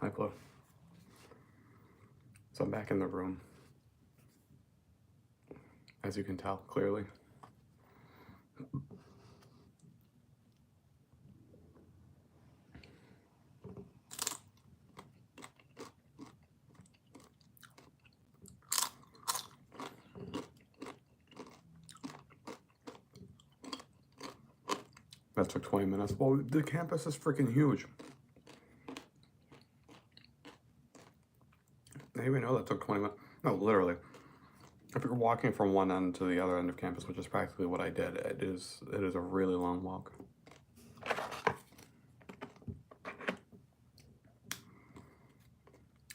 put. So I'm back in the room, as you can tell clearly. That took 20 minutes. Well, the campus is freaking huge. I didn't even know that took 20 minutes. No, literally. If you're walking from one end to the other end of campus, which is practically what I did, it is a really long walk.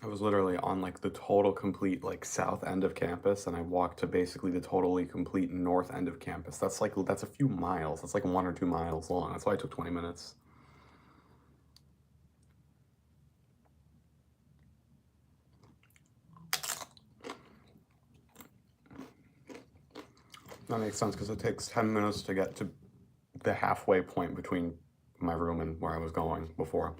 I was literally on like the total complete like south end of campus, and I walked to basically the totally complete north end of campus. That's a few miles. That's like 1 or 2 miles long. That's why it took 20 minutes. That makes sense because it takes 10 minutes to get to the halfway point between my room and where I was going before.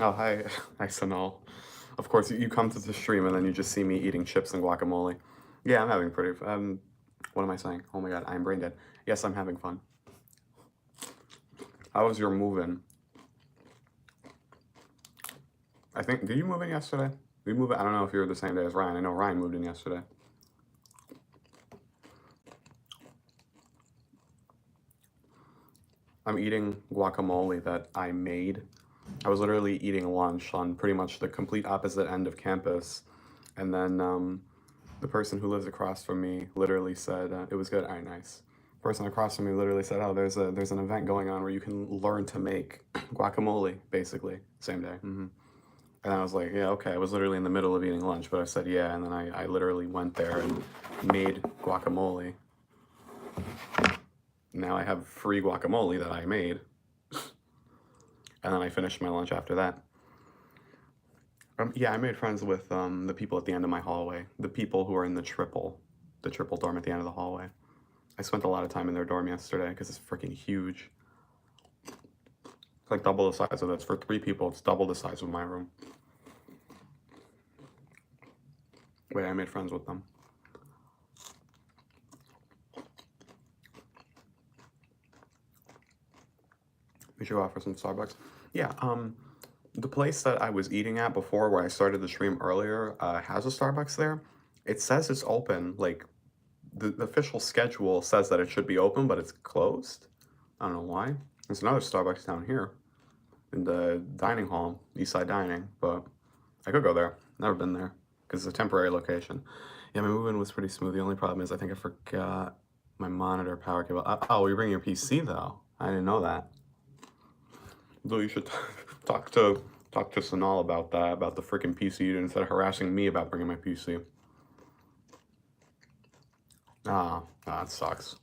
Oh, hi, hi, Sanal. Of course, you come to the stream and then you just see me eating chips and guacamole. Yeah, I'm having pretty. What am I saying? Oh my god, I'm brain dead. Yes, I'm having fun. How was your move-in? I think, did you move in yesterday? We move in, I don't know if you were the same day as Ryan. I know Ryan moved in yesterday. I'm eating guacamole that I made. I was literally eating lunch on pretty much the complete opposite end of campus. And then the person who lives across from me literally said, it was good, all right, nice. The person across from me literally said, oh, there's an event going on where you can learn to make guacamole, basically, same day. And I was like, yeah, okay. I was literally in the middle of eating lunch, but I said, yeah. And then I literally went there and made guacamole. Now I have free guacamole that I made. And then I finished my lunch after that. Yeah, I made friends with the people at the end of my hallway. The people who are in the triple dorm at the end of the hallway. I spent a lot of time in their dorm yesterday because it's freaking huge. It's like double the size of this. For 3 people, it's double the size of my room. Wait, I made friends with them. We should go out for some Starbucks. Yeah, the place that I was eating at before, where I started the stream earlier, has a Starbucks there. It says it's open, like, the official schedule says that it should be open, but it's closed. I don't know why. There's another Starbucks down here in the dining hall, Eastside Dining, but I could go there. Never been there because it's a temporary location. Yeah, my move-in was pretty smooth. The only problem is I think I forgot my monitor power cable. Oh, you're bringing your PC though. I didn't know that. Though you should talk to Sanal about that, about the freaking PC, instead of harassing me about bringing my PC. Ah, that sucks.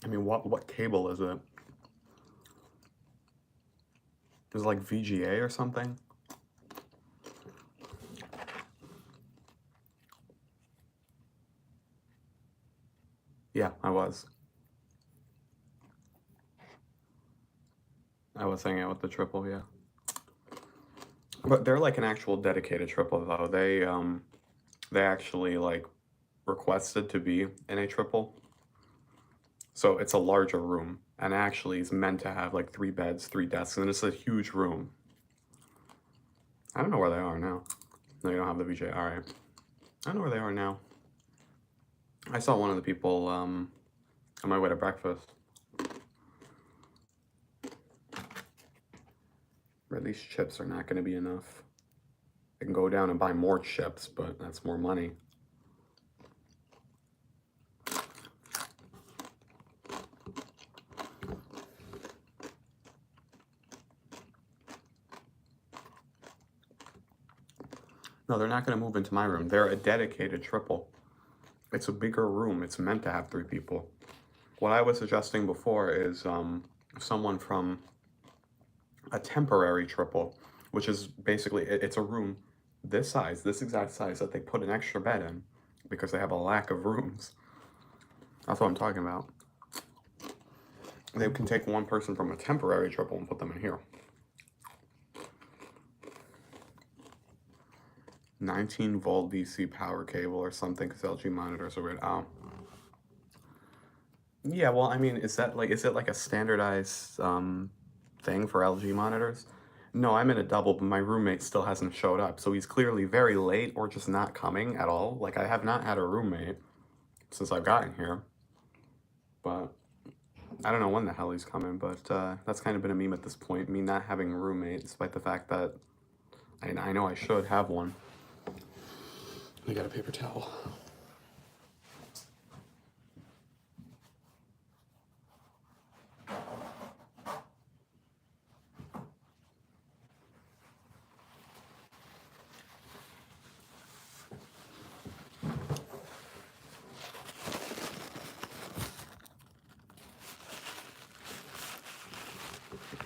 I mean, what cable is it? Is it like VGA or something? Yeah, I was hanging out with the triple, yeah. But they're like an actual dedicated triple though. They actually like requested to be in a triple. So it's a larger room, and actually it's meant to have like 3 beds, 3 desks, and it's a huge room. I don't know where they are now. No, you don't have the VJ. All right. I don't know where they are now. I saw one of the people on my way to breakfast. Or these chips are not going to be enough. I can go down and buy more chips, but that's more money. No, they're not going to move into my room. They're a dedicated triple. It's a bigger room. It's meant to have 3 people. What I was suggesting before is someone from a temporary triple, which is basically it's a room this size, this exact size that they put an extra bed in because they have a lack of rooms. That's what I'm talking about. They can take one person from a temporary triple and put them in here. 19-volt DC power cable or something because LG monitors are weird. Oh. Yeah, well, I mean, is it like a standardized thing for LG monitors? No, I'm in a double, but my roommate still hasn't showed up, so he's clearly very late or just not coming at all. Like, I have not had a roommate since I've gotten here, but I don't know when the hell he's coming, but that's kind of been a meme at this point, me not having a roommate, despite the fact that I know I should have one. I got a paper towel.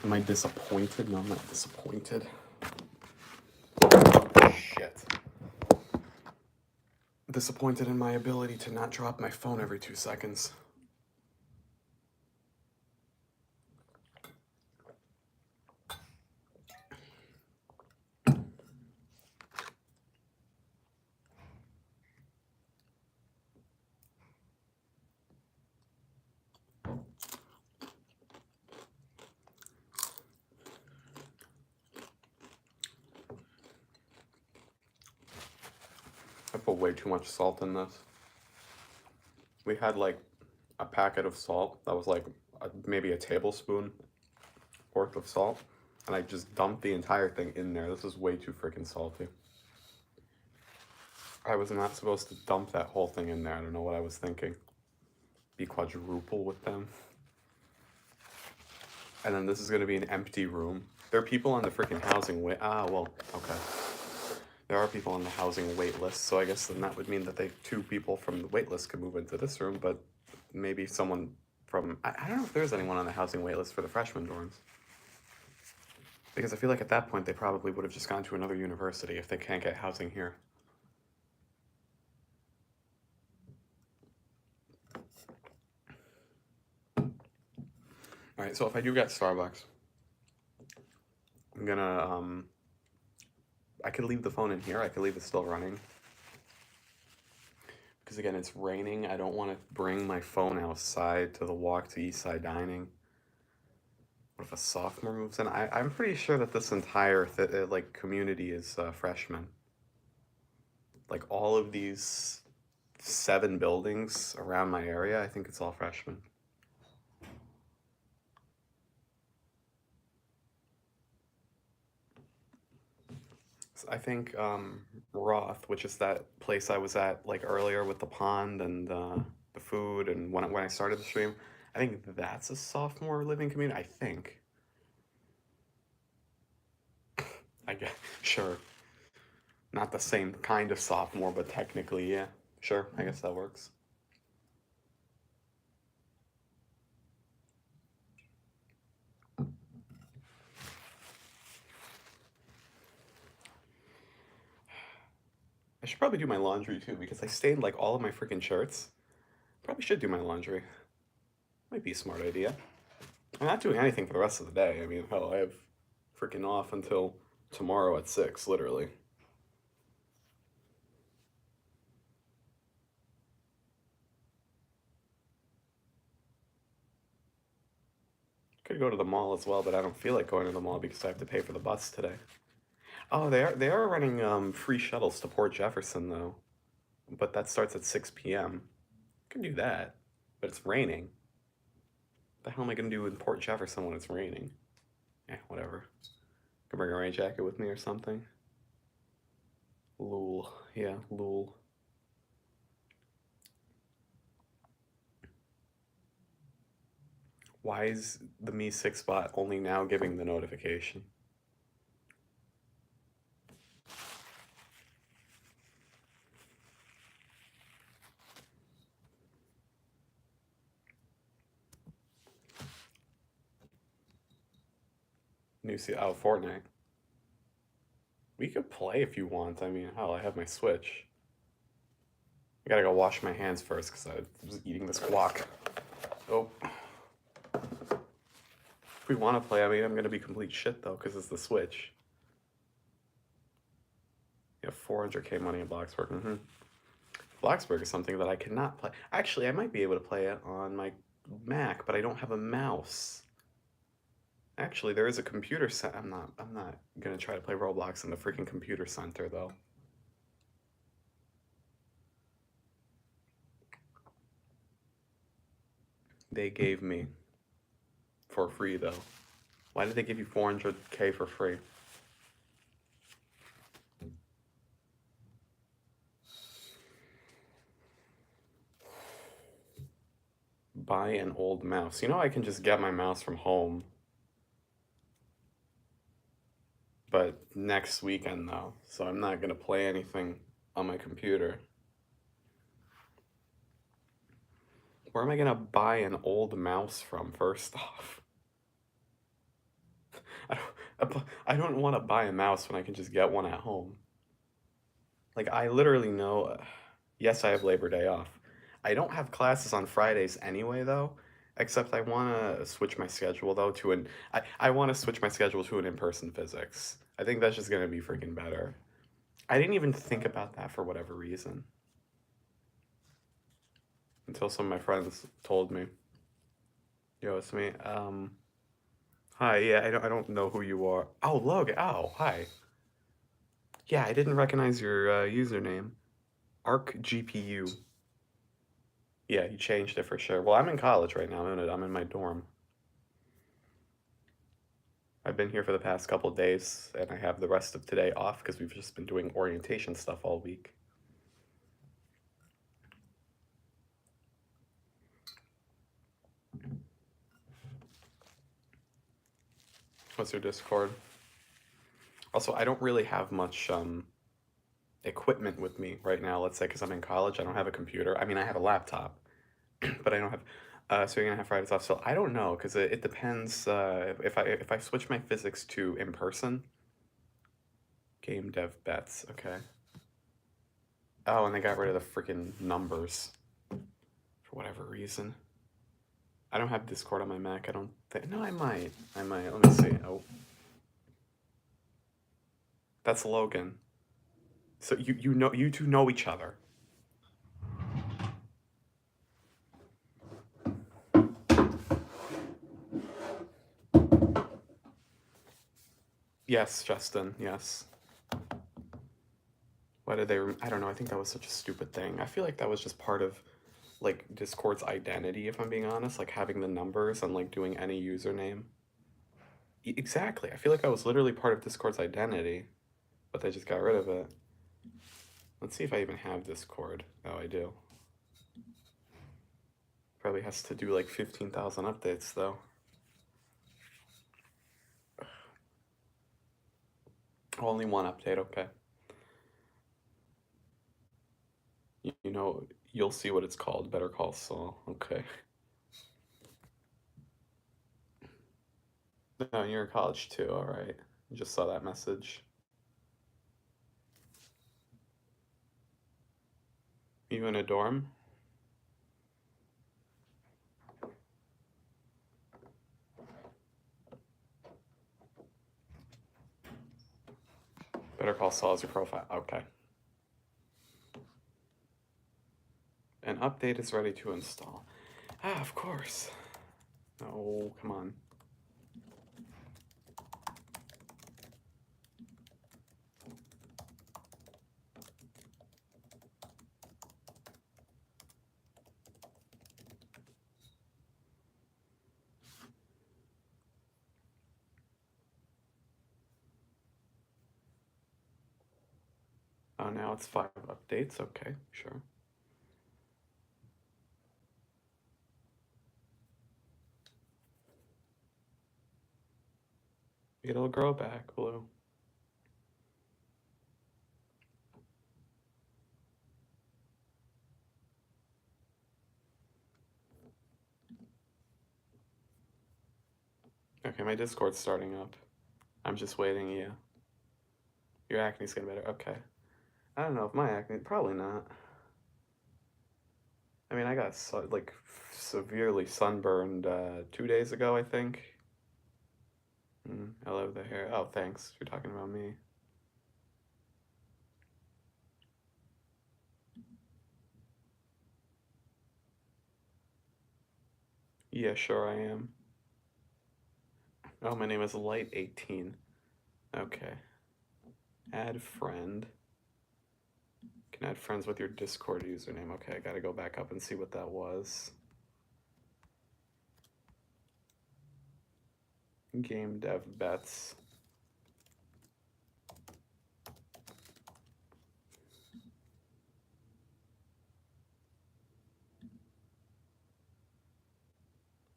Am I disappointed? No, I'm not disappointed. Shit. Disappointed in my ability to not drop my phone every 2 seconds. I put way too much salt in this. We had like a packet of salt that was like maybe a tablespoon worth of salt, and I just dumped the entire thing in there. This is way too freaking salty. I was not supposed to dump that whole thing in there. I don't know what I was thinking. Be quadruple with them. And then this is going to be an empty room. There are people on the freaking housing wait. Ah, well, okay. There are people on the housing wait list, so I guess then that would mean that 2 people from the wait list could move into this room, but maybe someone from... I don't know if there's anyone on the housing wait list for the freshman dorms. Because I feel like at that point they probably would have just gone to another university if they can't get housing here. Alright, so if I do get Starbucks, I'm gonna, I could leave the phone in here. I could leave it still running. Because again, it's raining. I don't want to bring my phone outside to the walk to Eastside Dining. What if a sophomore moves in? I'm pretty sure that this entire like community is freshmen. Like all of these 7 buildings around my area, I think it's all freshmen. I think Roth, which is that place I was at like earlier with the pond and the food, and when I started the stream, I think that's a sophomore living community. I think. I guess sure. Not the same kind of sophomore, but technically, yeah. Sure, I guess that works. I should probably do my laundry too because I stained like all of my freaking shirts. Probably should do my laundry. Might be a smart idea. I'm not doing anything for the rest of the day. I mean, hell, I have freaking off until tomorrow at 6, literally. Could go to the mall as well, but I don't feel like going to the mall because I have to pay for the bus today. Oh, they are running free shuttles to Port Jefferson though, but that starts at 6 p.m. Can do that, but it's raining. What the hell am I gonna do in Port Jefferson when it's raining? Eh, whatever. Can bring a rain jacket with me or something. Lul, yeah, lul. Why is the Mi 6 bot only now giving the notification? Oh, Fortnite. We could play if you want. I mean, hell, I have my Switch. I gotta go wash my hands first because I was eating this guac. Oh. If we want to play, I mean, I'm gonna be complete shit though because it's the Switch. You have 400k money in Bloxburg. Bloxburg is something that I cannot play. Actually, I might be able to play it on my Mac, but I don't have a mouse. Actually, there is a computer set. I'm not gonna try to play Roblox in the freaking computer center though. They gave me for free though. Why did they give you 400k for free? Buy an old mouse. You know, I can just get my mouse from home. But next weekend though, so I'm not gonna play anything on my computer. Where am I gonna buy an old mouse from, first off? I don't want to buy a mouse when I can just get one at home. Like, I literally know, yes, I have Labor Day off. I don't have classes on Fridays anyway, though, except I want to switch my schedule, though, I want to switch my schedule to an in-person physics. I think that's just going to be freaking better. I didn't even think about that for whatever reason. Until some of my friends told me. Yo, it's me. Hi, yeah, I don't know who you are. Oh, Logan. Oh, hi. Yeah, I didn't recognize your username. ArcGPU. Yeah, you changed it for sure. Well, I'm in college right now. I'm in my dorm. I've been here for the past couple days, and I have the rest of today off because we've just been doing orientation stuff all week. What's your Discord? Also, I don't really have much equipment with me right now, let's say, because I'm in college. I don't have a computer. I mean, I have a laptop, but I don't have. So you're gonna have Fridays off. So I don't know, because it depends. If I switch my physics to in person. Game dev bets. Okay. Oh, and they got rid of the freaking numbers for whatever reason. I don't have Discord on my Mac. I don't think. No, I might. I might. Let me see. Oh, that's Logan. So you two know each other. Yes, Justin. Yes. Why did they? I don't know. I think that was such a stupid thing. I feel like that was just part of like Discord's identity, if I'm being honest. Like having the numbers and like doing any username. Exactly. I feel like that was literally part of Discord's identity, but they just got rid of it. Let's see if I even have Discord. Oh, I do. Probably has to do like 15,000 updates though. Only one update, okay. You know, you'll see what it's called. Better Call Saul. Okay. No, you're in college too. All right. I just saw that message. You in a dorm? Better Call Saul is your profile. Okay. An update is ready to install. Ah, of course. Oh, come on. Oh, now it's 5 updates. Okay, sure. It'll grow back, Blue. Okay, my Discord's starting up. I'm just waiting, yeah. Your acne's getting better. Okay. I don't know if my acne, probably not. I mean, I got like severely sunburned 2 days ago, I think. I love the hair. Oh, thanks. You're talking about me. Yeah, sure I am. Oh, my name is Light18. Okay. Add friend. Can add friends with your Discord username. Okay, I gotta go back up and see what that was. Game dev bets.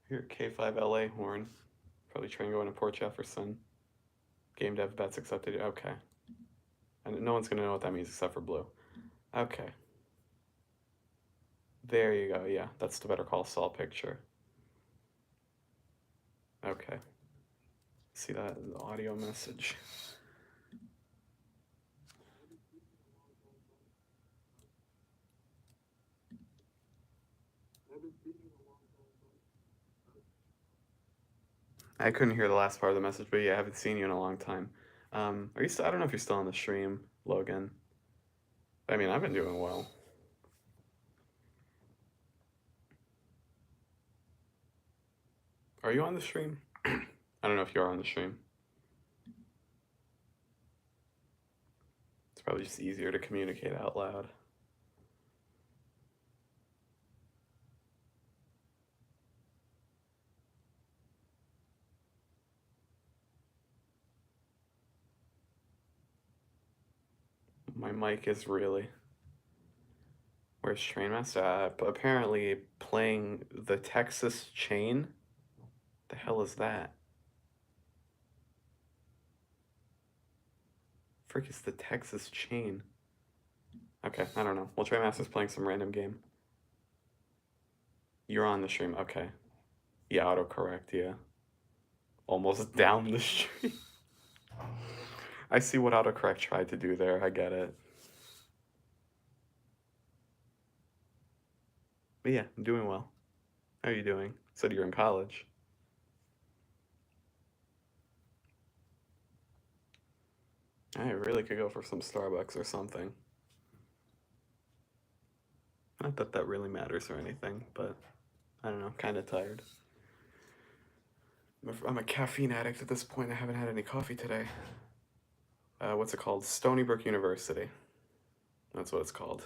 Here, K5LA horn. Probably trying to go into Port Jefferson. Game dev bets accepted. Okay. And no one's gonna know what that means except for Blue. Okay. There you go. Yeah, that's the Better Call Saul picture. Okay. See that in the audio message. I couldn't hear the last part of the message, but yeah, I haven't seen you in a long time. Are you still? I don't know if you're still on the stream, Logan. I mean, I've been doing well. Are you on the stream? I don't know if you are on the stream. It's probably just easier to communicate out loud. My mic is really. Where's Trainmaster? Apparently playing the Texas Chain. The hell is that? Frick is the Texas Chain? Okay, I don't know. Well, Trainmaster's playing some random game. You're on the stream. Okay. Yeah, autocorrect. Yeah. Almost down the street. I see what autocorrect tried to do there. I get it. But yeah, I'm doing well. How are you doing? Said you're in college. I really could go for some Starbucks or something. Not that that really matters or anything, but I don't know. Kind of tired. I'm a caffeine addict at this point. I haven't had any coffee today. What's it called? Stony Brook University. That's what it's called.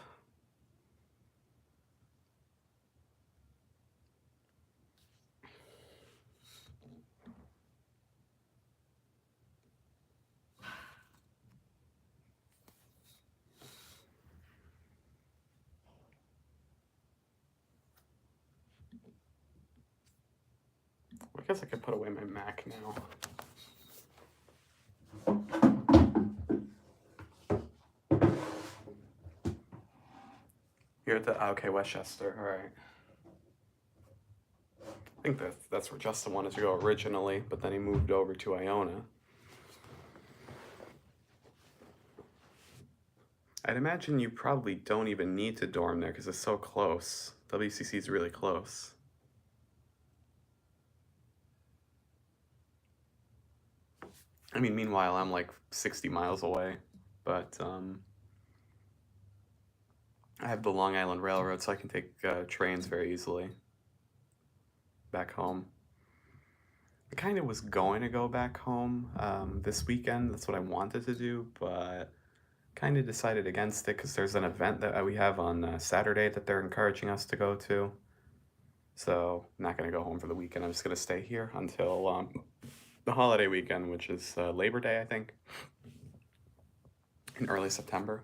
I guess I could put away my Mac now. You're at the okay, Westchester. All right. I think that's where Justin wanted to go originally, but then he moved over to Iona. I'd imagine you probably don't even need to dorm there because it's so close. WCC is really close. I mean, meanwhile, I'm like 60 miles away, but I have the Long Island Railroad, so I can take trains very easily back home. I kind of was going to go back home this weekend. That's what I wanted to do, but kind of decided against it because there's an event that we have on Saturday that they're encouraging us to go to. So I'm not going to go home for the weekend. I'm just going to stay here until the holiday weekend, which is Labor Day, I think, in early September.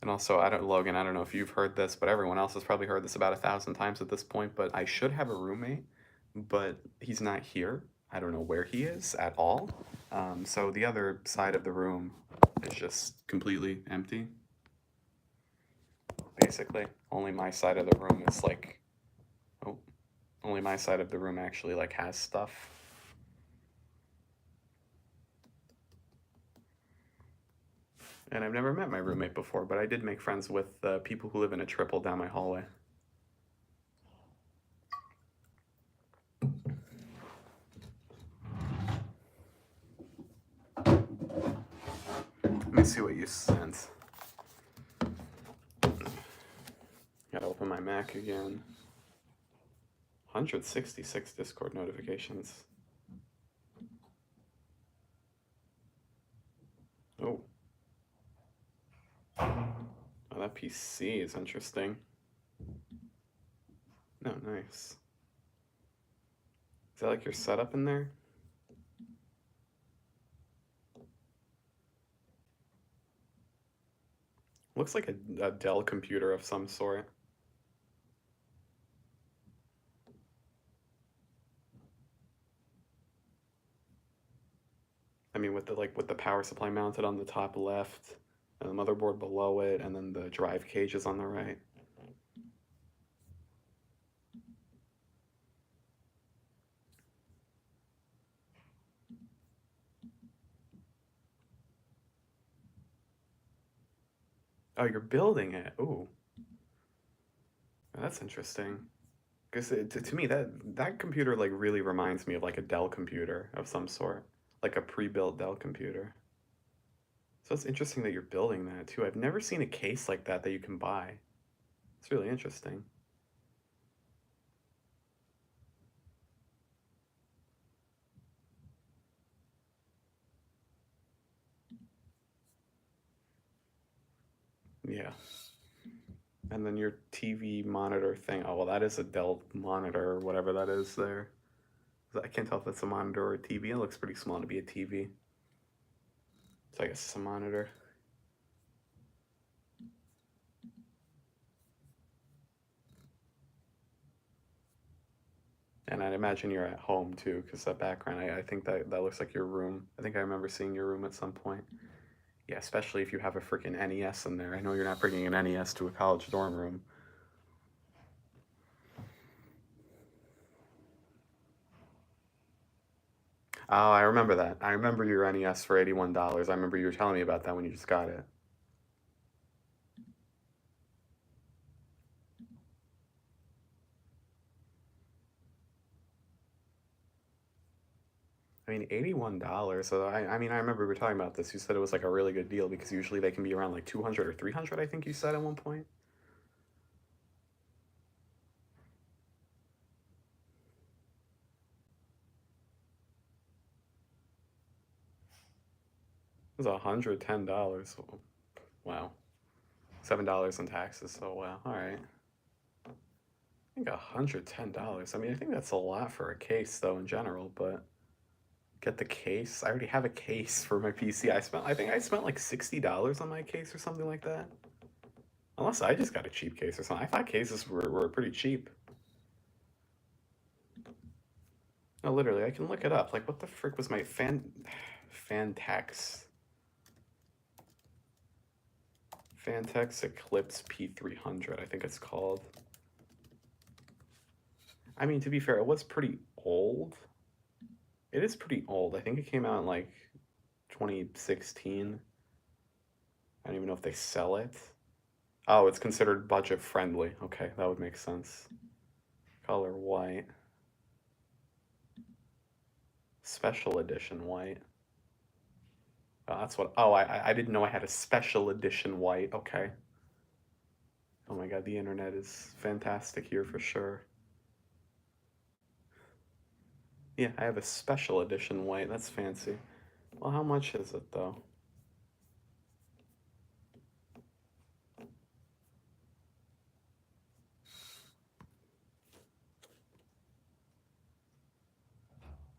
And also, Logan, I don't know if you've heard this, but everyone else has probably heard this about 1,000 times at this point, but I should have a roommate, but he's not here. I don't know where he is at all. So the other side of the room is just completely empty. Basically, only my side of the room is like, oh, Only my side of the room actually like has stuff. And I've never met my roommate before, but I did make friends with people who live in a triple down my hallway. Let me see what you sent. Gotta open my Mac again. 166 Discord notifications. Oh. Oh, that PC is interesting. No, nice. Is that like your setup in there? Looks like a Dell computer of some sort. I mean, with the power supply mounted on the top left, and the motherboard below it, and then the drive cage is on the right. Oh, you're building it. Ooh, that's interesting. Because to me, that computer like really reminds me of like a Dell computer of some sort, like a pre-built Dell computer. So it's interesting that you're building that too. I've never seen a case like that that you can buy. It's really interesting. Yeah. And then your TV monitor thing. Oh, well, that is a Dell monitor or whatever that is there. I can't tell if that's a monitor or a TV. It looks pretty small to be a TV. So I guess it's a monitor. And I'd imagine you're at home too, because that background, I think that looks like your room. I think I remember seeing your room at some point. Yeah, especially if you have a freaking NES in there. I know you're not bringing an NES to a college dorm room. Oh, I remember that. I remember your NES for $81. I remember you were telling me about that when you just got it. I mean, $81. So I mean, I remember we were talking about this. You said it was like a really good deal because usually they can be around like 200 or 300, I think you said at one point. It was $110. Wow. $7 in taxes. So wow. All right. I think $110. I mean, I think that's a lot for a case though in general, but get the case. I already have a case for my PC. I think I spent like $60 on my case or something like that. Unless I just got a cheap case or something. I thought cases were pretty cheap. No, literally, I can look it up. Like, what the frick was my Fantex Fantex Eclipse P300? I think it's called. I mean, to be fair, it was pretty old. It is pretty old. I think it came out in like 2016. I don't even know if they sell it. Oh, it's considered budget friendly. Okay, that would make sense. Color white. Special edition white. Oh, that's what. Oh, I didn't know I had a special edition white. Okay. Oh my god, the internet is fantastic here for sure. Yeah, I have a special edition white. That's fancy. Well, how much is it though?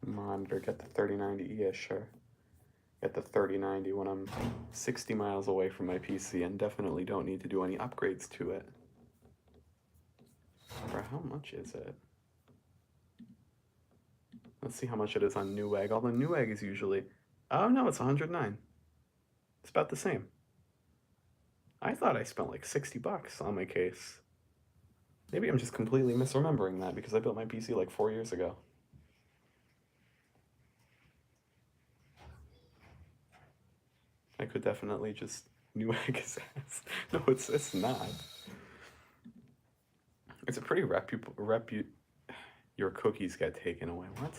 Monitor, get the 3090. Yeah, sure. Get the 3090 when I'm 60 miles away from my PC and definitely don't need to do any upgrades to it. For how much is it? Let's see how much it is on Newegg. Although Newegg is usually, oh no, it's 109. It's about the same. I thought I spent like $60 on my case. Maybe I'm just completely misremembering that because I built my PC like 4 years ago. I could definitely just Newegg his ass. No, it's not. It's a pretty your cookies get taken away. What?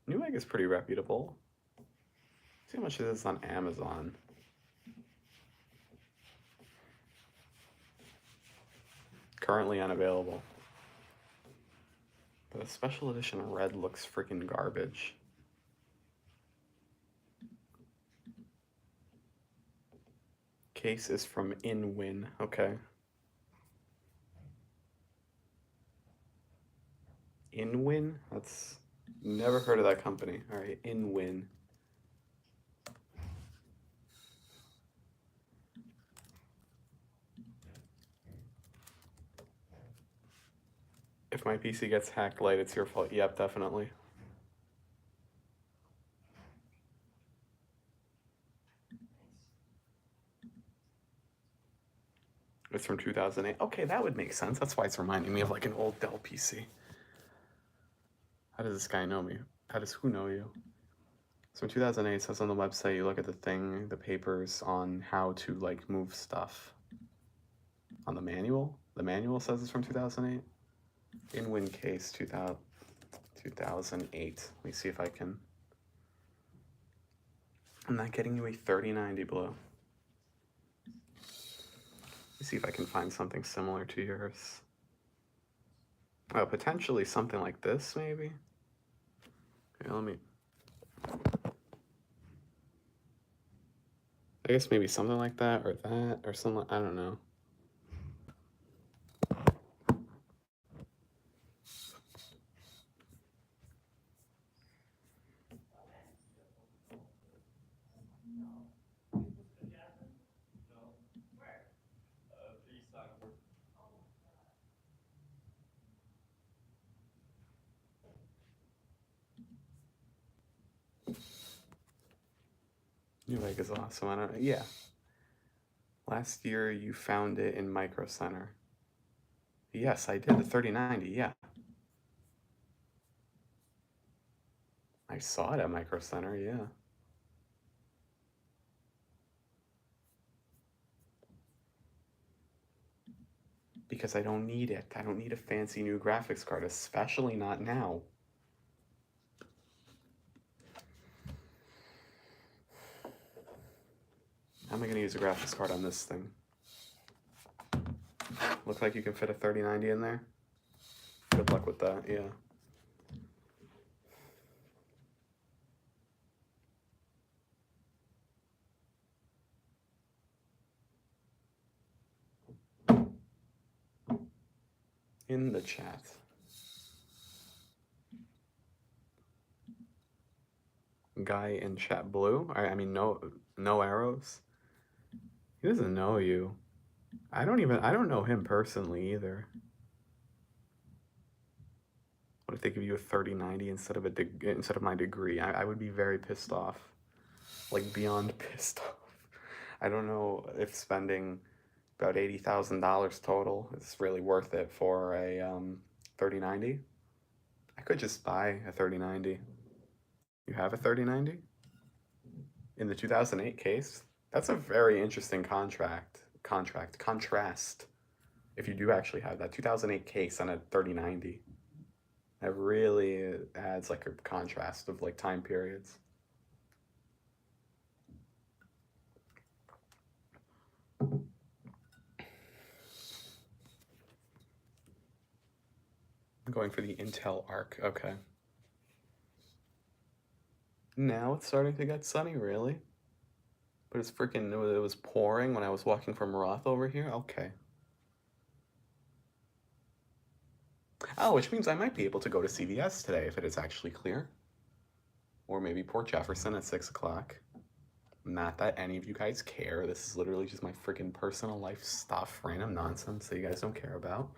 Newegg is pretty reputable. See how much it is on Amazon. Currently unavailable. The special edition red looks freaking garbage. Case is from InWin. Okay. InWin? That's never heard of that company. All right, InWin. If my PC gets hacked, Light, it's your fault. Yep, definitely. It's from 2008. Okay, that would make sense. That's why it's reminding me of like an old Dell PC. How does this guy know me? How does who know you? So in 2008, it says on the website, you look at the thing, the papers on how to like move stuff. On the manual? The manual says it's from 2008? InWin case 2008. Let me see if I can. I'm not getting you a 3090 Blue. Let me see if I can find something similar to yours. Oh, potentially something like this, maybe? Okay, let me. I guess maybe something like that, or that, or something. I don't know. Newegg is awesome. I don't know. Yeah. Last year you found it in Micro Center. Yes, I did the 3090. Yeah. I saw it at Micro Center. Yeah. Because I don't need it. I don't need a fancy new graphics card, especially not now. How am I going to use a graphics card on this thing? Look like you can fit a 3090 in there? Good luck with that, yeah. In the chat. Guy in chat blue? I mean, no arrows? He doesn't know you. I don't know him personally either. What if they give you a 3090 instead of my degree? I would be very pissed off. Like, beyond pissed off. I don't know if spending about $80,000 total is really worth it for a 3090. I could just buy a 3090. You have a 3090? In the 2008 case? That's a very interesting contrast. If you do actually have that 2008 case on a 3090, that really adds like a contrast of like time periods. I'm going for the Intel Arc. Okay. Now it's starting to get sunny, really? But it's freaking, it was pouring when I was walking from Roth over here? Okay. Oh, which means I might be able to go to CVS today if it is actually clear. Or maybe Port Jefferson at 6 o'clock. Not that any of you guys care. This is literally just my freaking personal life stuff, random nonsense that you guys don't care about.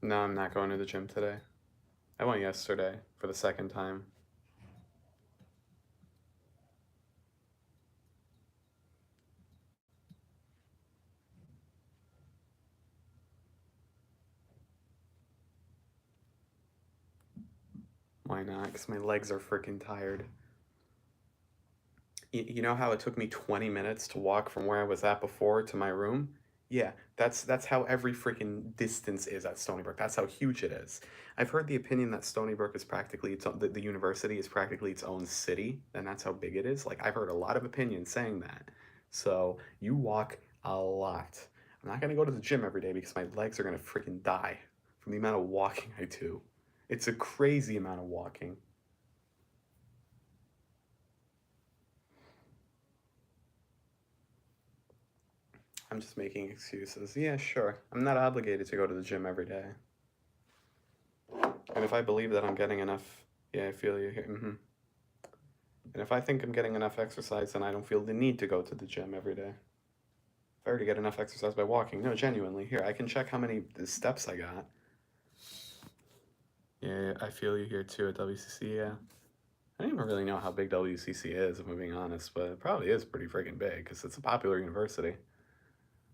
No, I'm not going to the gym today. I went yesterday for the second time. Why not? Because my legs are freaking tired. You know how it took me 20 minutes to walk from where I was at before to my room? Yeah, that's how every freaking distance is at Stony Brook. That's how huge it is. I've heard the opinion that Stony Brook is practically its own, the university is practically its own city, and that's how big it is. Like I've heard a lot of opinions saying that. So you walk a lot. I'm not gonna go to the gym every day because my legs are gonna freaking die from the amount of walking I do. It's a crazy amount of walking. I'm just making excuses. Yeah, sure. I'm not obligated to go to the gym every day. And if I believe that I'm getting enough, yeah, I feel you here. And if I think I'm getting enough exercise, then I don't feel the need to go to the gym every day. If I already get enough exercise by walking, no, genuinely, here, I can check how many steps I got. Yeah, I feel you here too at WCC, yeah. I don't even really know how big WCC is, if I'm being honest, but it probably is pretty freaking big because it's a popular university.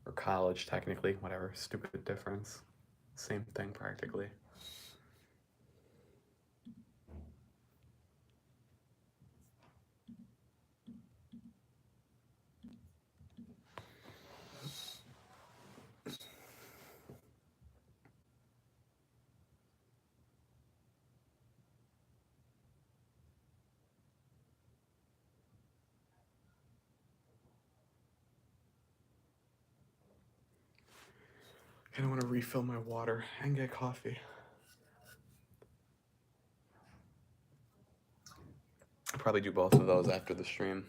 Or college, technically, whatever, stupid difference. Same thing, practically. I kind of want to refill my water and get coffee. I'll probably do both of those after the stream.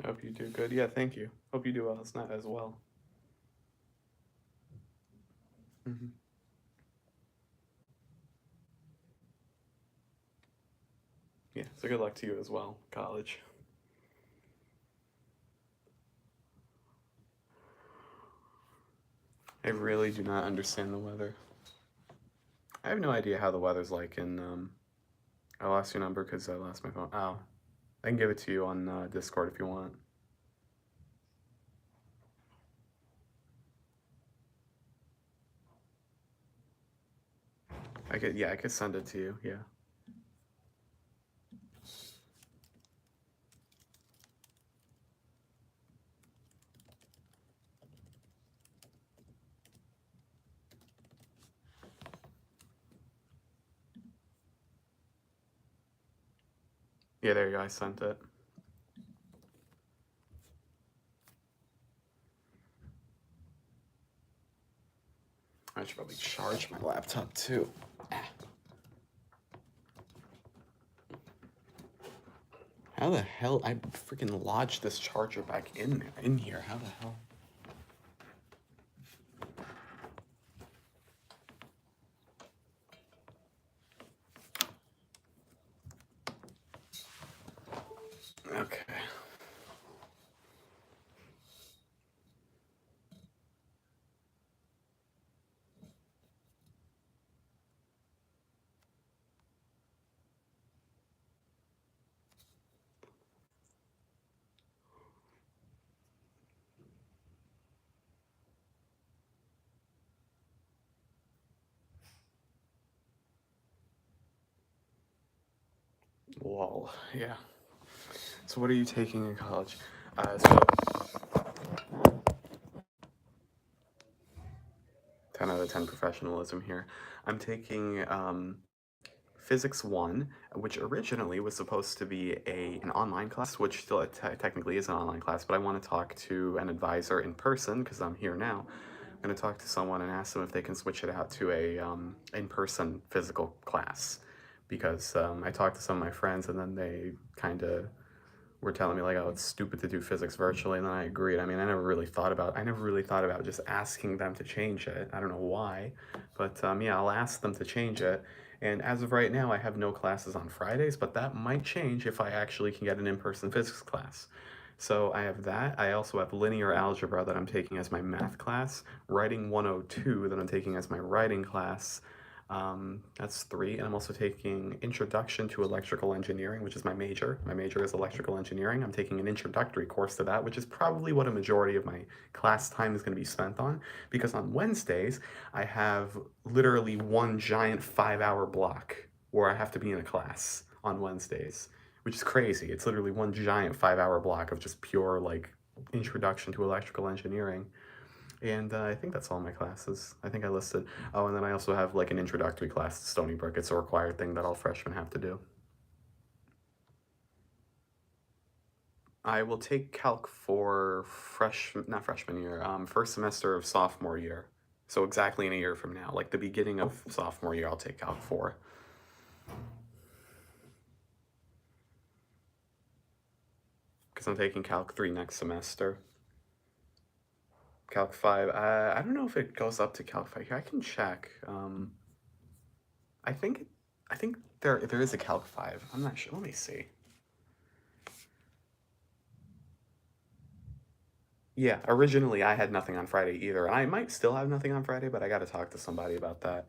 I hope you do good. Yeah, thank you. Hope you do well. It's not as well. Hmm. Yeah, so good luck to you as well, college. I really do not understand the weather. I have no idea how the weather's like in. I lost your number because I lost my phone. Oh, I can give it to you on Discord if you want. I could send it to you. Yeah. Yeah, there you go. I sent it. I should probably charge my laptop too. How the hell I freaking lodged this charger back in here? How the hell? Okay. Lol. Yeah. So what are you taking in college? So 10 out of 10 professionalism here. I'm taking Physics 1, which originally was supposed to be an online class, which still technically is an online class, but I want to talk to an advisor in person because I'm here now. I'm gonna talk to someone and ask them if they can switch it out to a in-person physical class, because I talked to some of my friends and then they kind of were telling me like, oh, it's stupid to do physics virtually, and then I agreed. I mean, I never really thought about just asking them to change it. I don't know why, but yeah, I'll ask them to change it. And as of right now, I have no classes on Fridays, but that might change if I actually can get an in-person physics class. So I have that. I also have linear algebra that I'm taking as my math class, writing 102 that I'm taking as my writing class. That's three. And I'm also taking Introduction to Electrical Engineering, which is my major. My major is electrical engineering. I'm taking an introductory course to that, which is probably what a majority of my class time is going to be spent on. Because on Wednesdays, I have literally one giant 5 hour block where I have to be in a class on Wednesdays, which is crazy. It's literally one giant 5 hour block of just pure, like, introduction to electrical engineering. And I think that's all my classes. I think I listed. Oh, and then I also have like an introductory class to Stony Brook. It's a required thing that all freshmen have to do. I will take Calc for not freshman year, first semester of sophomore year. So exactly in a year from now, like the beginning of sophomore year, I'll take Calc 4. Because I'm taking Calc 3 next semester. Calc 5, I don't know if it goes up to Calc 5 here. I can check. I think I think there is a Calc 5. I'm not sure. Let me see. Yeah, originally I had nothing on Friday either, and I might still have nothing on Friday, but I got to talk to somebody about that.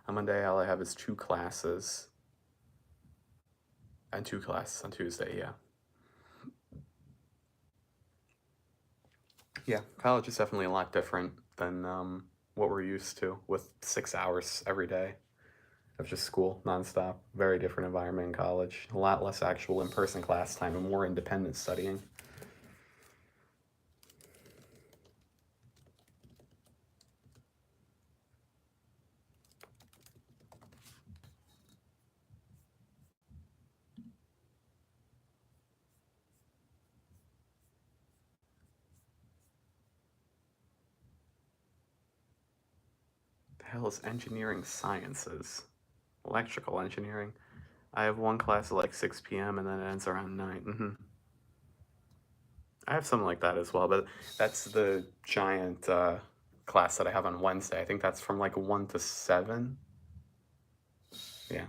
On Monday, all I have is two classes, and two classes on Tuesday. Yeah, yeah. College is definitely a lot different than what we're used to, with 6 hours every day of just school nonstop. Very different environment in college. A lot less actual in-person class time and more independent studying. The hell is engineering sciences? Electrical engineering. I have one class at like 6 p.m. and then it ends around 9. I have something like that as well, but that's the giant class that I have on Wednesday. I think that's from like 1 to 7. Yeah.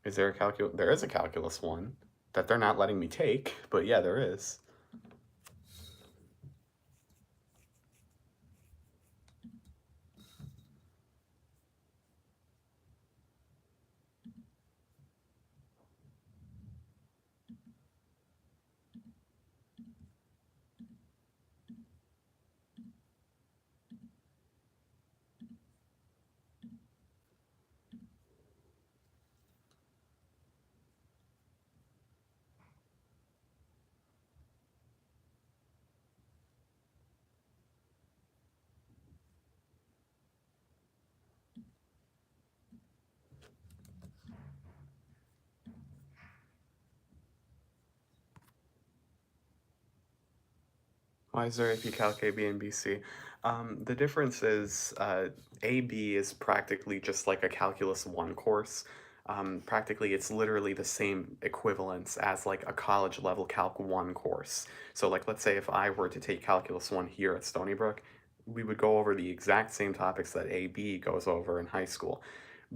Is there a calculus? There is a calculus one that they're not letting me take, but yeah, there is. Why is there AP Calc AB and BC? The difference is AB is practically just like a Calculus 1 course. Practically, it's literally the same equivalence as like a college level Calc 1 course. So, like, let's say if I were to take Calculus 1 here at Stony Brook, we would go over the exact same topics that AB goes over in high school.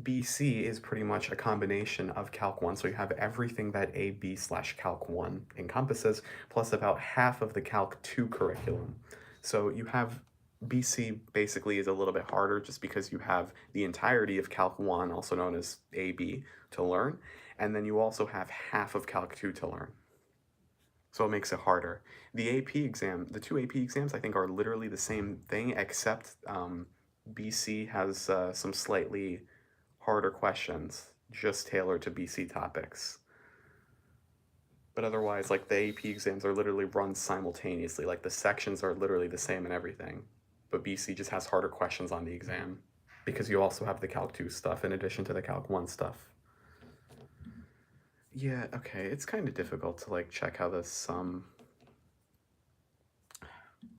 BC is pretty much a combination of Calc 1, so you have everything that AB/Calc 1 encompasses, plus about half of the Calc 2 curriculum. So you have BC basically is a little bit harder just because you have the entirety of Calc 1, also known as AB, to learn, and then you also have half of Calc 2 to learn. So it makes it harder. The AP exam, the two AP exams, I think are literally the same thing, except BC has some slightly harder questions just tailored to BC topics. But otherwise, like, the AP exams are literally run simultaneously. Like, the sections are literally the same and everything. But BC just has harder questions on the exam because you also have the Calc 2 stuff in addition to the Calc 1 stuff. Yeah, okay, it's kind of difficult to like check how this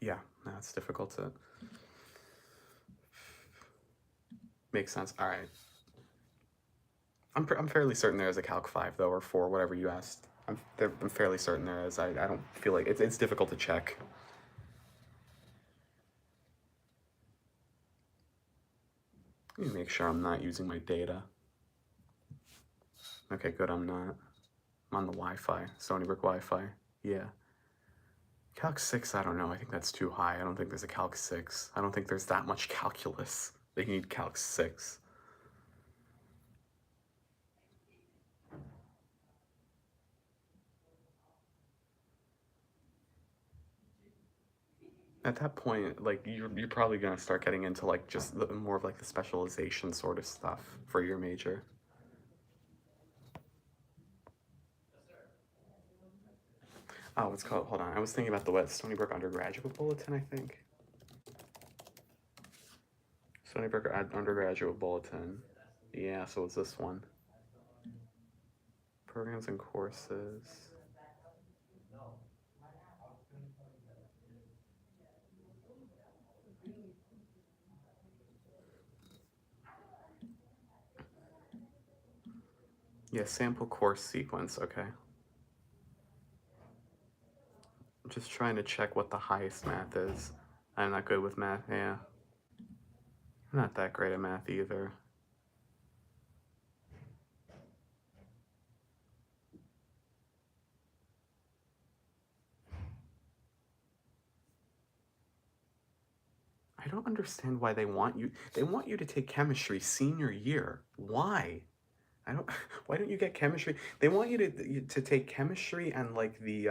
yeah, no, it's difficult to Makes sense. All right. I'm fairly certain there is a Calc 5 though, or 4, whatever you asked. I'm fairly certain there is. I don't feel like it's difficult to check. Let me make sure I'm not using my data. Okay, good. I'm not. I'm on the Wi-Fi, Stony Brook Wi-Fi. Yeah. Calc 6, I don't know. I think that's too high. I don't think there's a Calc 6. I don't think there's that much calculus that you need Calc 6. At that point, like you're probably gonna start getting into like just more of like the specialization sort of stuff for your major. Oh, it's called. Hold on, I was thinking about the what Stony Brook undergraduate bulletin. I think Stony Brook undergraduate bulletin. Yeah, so it's this one. Programs and courses. Yeah, sample course sequence. Okay. I'm just trying to check what the highest math is. I'm not good with math. Yeah, I'm not that great at math either. I don't understand why they want you. They want you to take chemistry senior year. Why? I don't. Why don't you get chemistry? They want you to take chemistry and like the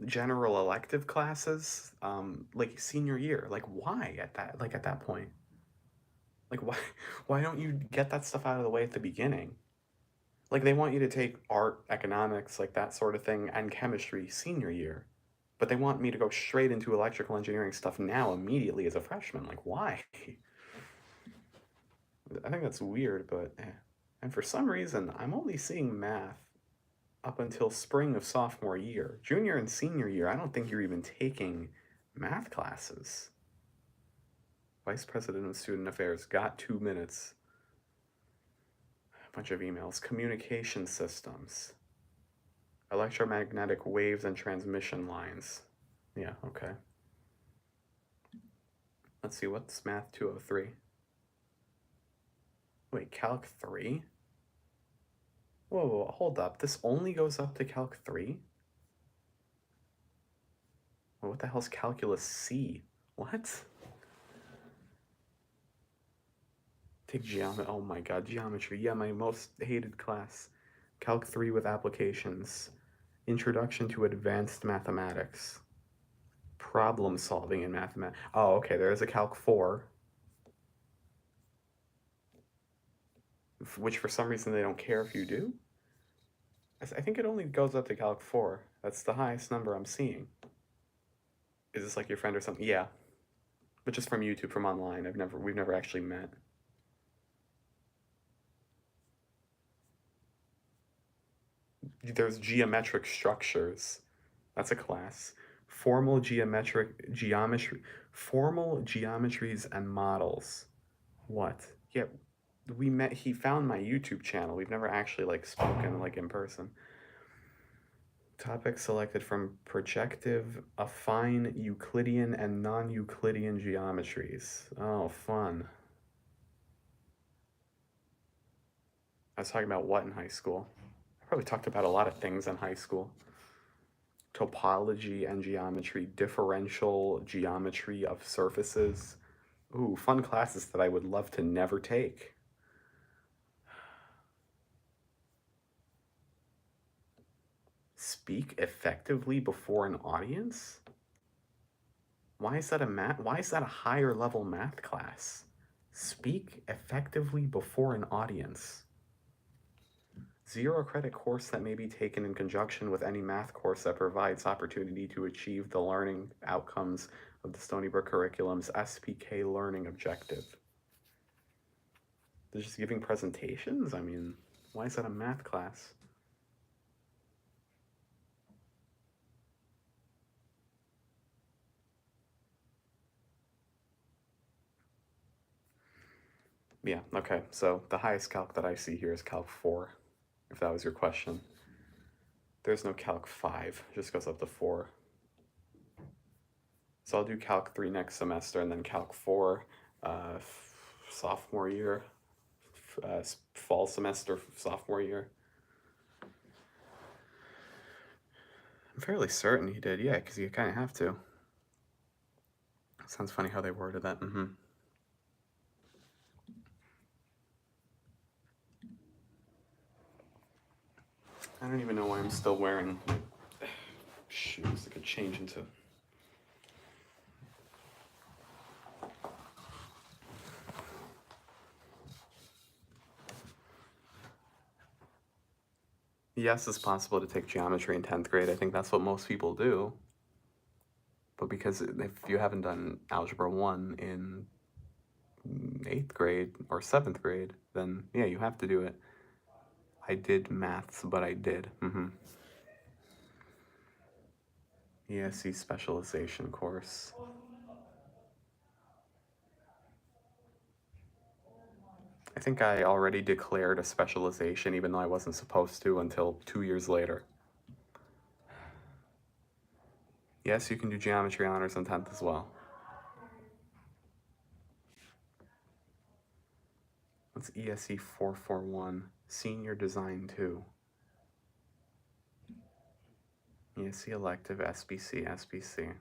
general elective classes like senior year. Like why at that point? Like why why don't you get that stuff out of the way at the beginning? Like they want you to take art, economics, like that sort of thing, and chemistry senior year. But they want me to go straight into electrical engineering stuff now immediately as a freshman. Like why? I think that's weird, but and for some reason, I'm only seeing math up until spring of sophomore year. Junior and senior year, I don't think you're even taking math classes. Vice President of Student Affairs got 2 minutes. A bunch of emails. Communication systems. Electromagnetic waves and transmission lines. Yeah, okay. Let's see, what's Math 203? Wait, Calc 3? Whoa, hold up. This only goes up to Calc 3? What the hell's Calculus C? What? Take geometry. Oh my god, geometry. Yeah, my most hated class. Calc 3 with applications. Introduction to advanced mathematics. Problem solving in mathematics. Oh, okay, there is a Calc 4. Which for some reason they don't care if you do. I think it only goes up to Calc 4. That's the highest number I'm seeing. Is this like your friend or something? Yeah. But just from YouTube, from online. We've never actually met. There's geometric structures. That's a class. Formal geometries and models. What? Yeah, we met. He found my YouTube channel. We've never actually like spoken like in person. Topic selected from projective, affine Euclidean and non-Euclidean geometries. Oh, fun. I was talking about what in high school? I probably talked about a lot of things in high school. Topology and geometry, differential geometry of surfaces. Ooh, fun classes that I would love to never take. Speak effectively before an audience? Why is that a higher level math class? Speak effectively before an audience. Zero credit course that may be taken in conjunction with any math course that provides opportunity to achieve the learning outcomes of the Stony Brook curriculum's SPK learning objective. They're just giving presentations? I mean, why is that a math class? Yeah, okay. So the highest calc that I see here is Calc 4, if that was your question. There's no Calc 5, it just goes up to 4. So I'll do Calc 3 next semester and then Calc 4 sophomore year, fall semester, sophomore year. I'm fairly certain he did, yeah, because you kind of have to. Sounds funny how they worded that. I don't even know why I'm still wearing shoes that could change into. Yes, it's possible to take geometry in 10th grade. I think that's what most people do. But because if you haven't done Algebra 1 in 8th grade or 7th grade, then yeah, you have to do it. I did maths, but I did. ESE specialization course. I think I already declared a specialization even though I wasn't supposed to until 2 years later. Yes, you can do geometry honors in 10th as well. What's ESE 441? Senior Design 2. ESE elective SBC, SBC.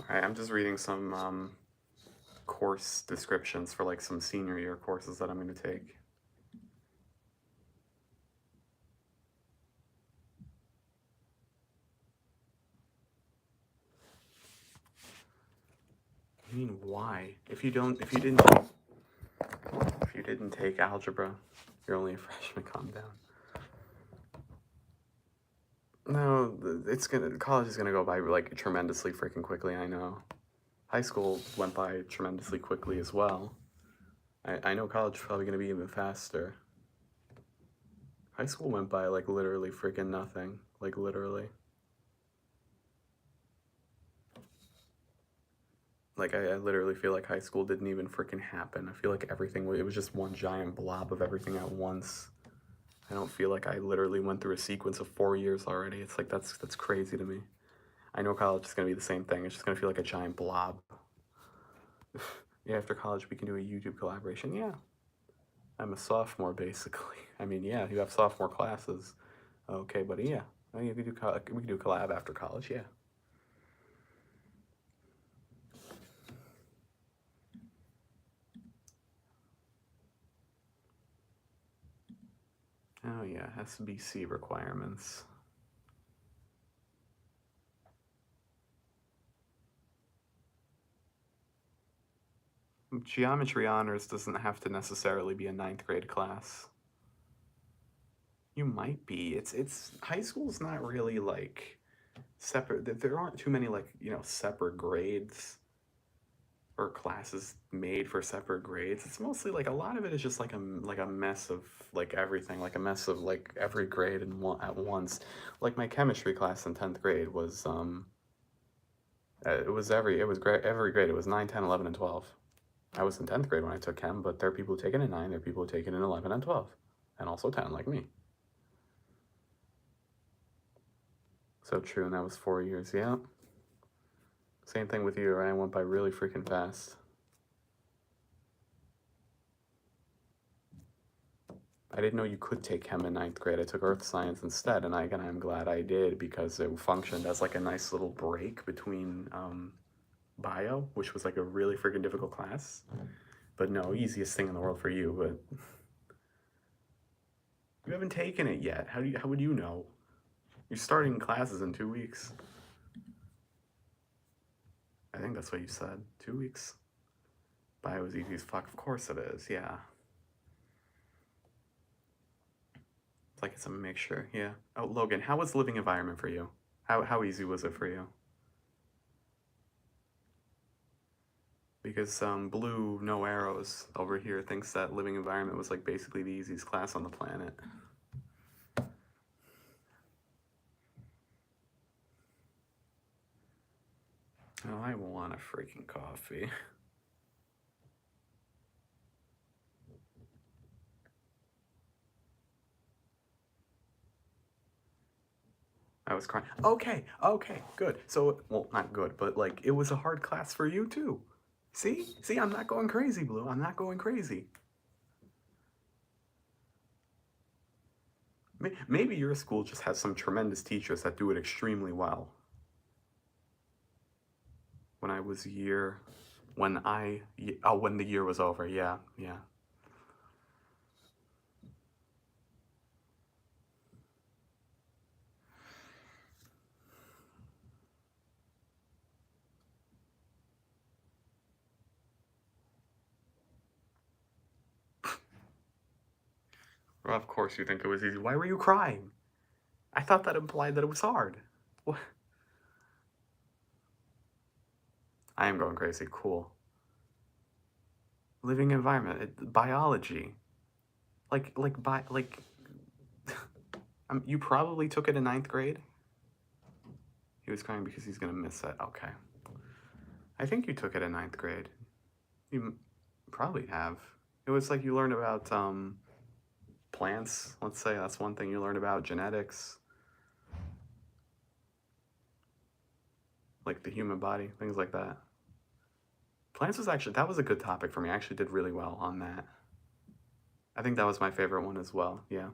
Alright, I'm just reading some course descriptions for like some senior year courses that I'm going to take. I mean, why? If you didn't take algebra, you're only a freshman. Calm down. No, college is gonna go by like tremendously freaking quickly. I know. High school went by tremendously quickly as well. I know college is probably gonna be even faster. High school went by like literally freaking nothing. Like literally. Like I literally feel like high school didn't even freaking happen. I feel like it was just one giant blob of everything at once. I don't feel like I literally went through a sequence of 4 years already. It's like that's crazy to me. I know college is gonna be the same thing. It's just gonna feel like a giant blob. Yeah, after college we can do a YouTube collaboration. Yeah, I'm a sophomore basically. I mean, yeah, you have sophomore classes. Okay, buddy. Yeah, we can do collab after college. Yeah. Oh yeah, SBC requirements. Geometry honors doesn't have to necessarily be a 9th grade class. You might be. It's high school's not really like separate. There aren't too many like separate grades or classes made for separate grades. It's mostly like a lot of it is just like a mess of like everything, like a mess of like every grade and one at once. Like my chemistry class in 10th grade was it was great every grade. It was 9, 10, 11, and 12. I was in 10th grade when I took chem, but there are people who take it in 9, there are people who take it in 11 and 12, and also 10 like me. So true, and that was 4 years. Yeah. Same thing with you, right? I went by really freaking fast. I didn't know you could take chem in 9th grade. I took earth science instead, and I'm glad I did because it functioned as like a nice little break between bio, which was like a really freaking difficult class. But no, easiest thing in the world for you. But you haven't taken it yet. How would you know? You're starting classes in 2 weeks. I think that's what you said. 2 weeks. Bio is easy as fuck. Of course it is. Yeah. It's like it's a mixture. Yeah. Oh, Logan, how was living environment for you? How easy was it for you? Because Blue No Arrows over here thinks that living environment was like basically the easiest class on the planet. Oh, I want a freaking coffee. I was crying. Okay, okay, good. So, well, not good, but like it was a hard class for you too. See, I'm not going crazy, Blue. I'm not going crazy. Maybe your school just has some tremendous teachers that do it extremely well. When I was year, when the year was over, yeah, yeah. Well, of course you think it was easy. Why were you crying? I thought that implied that it was hard. What? I am going crazy. Cool. Living environment, biology. Like, you probably took it in ninth grade. He was crying because he's gonna miss it. Okay. I think you took it in ninth grade. You probably have. It was like you learned about plants. Let's say that's one thing you learned about genetics, like the human body, things like that. Plants was actually that was a good topic for me. I actually did really well on that. I think that was my favorite one as well. Yeah.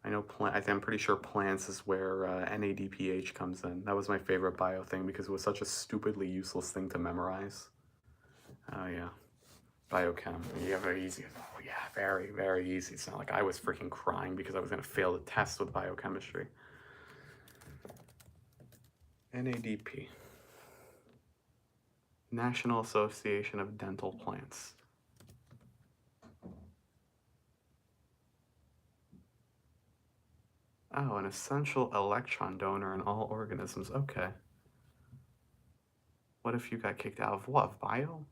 I know I'm pretty sure plants is where NADPH comes in. That was my favorite bio thing because it was such a stupidly useless thing to memorize. Oh yeah, biochem. Yeah, very easy. Oh yeah, very very easy. It's not like I was freaking crying because I was gonna fail the test with biochemistry. NADP. National Association of Dental Plants. Oh, an essential electron donor in all organisms. Okay. What if you got kicked out of what? Bio?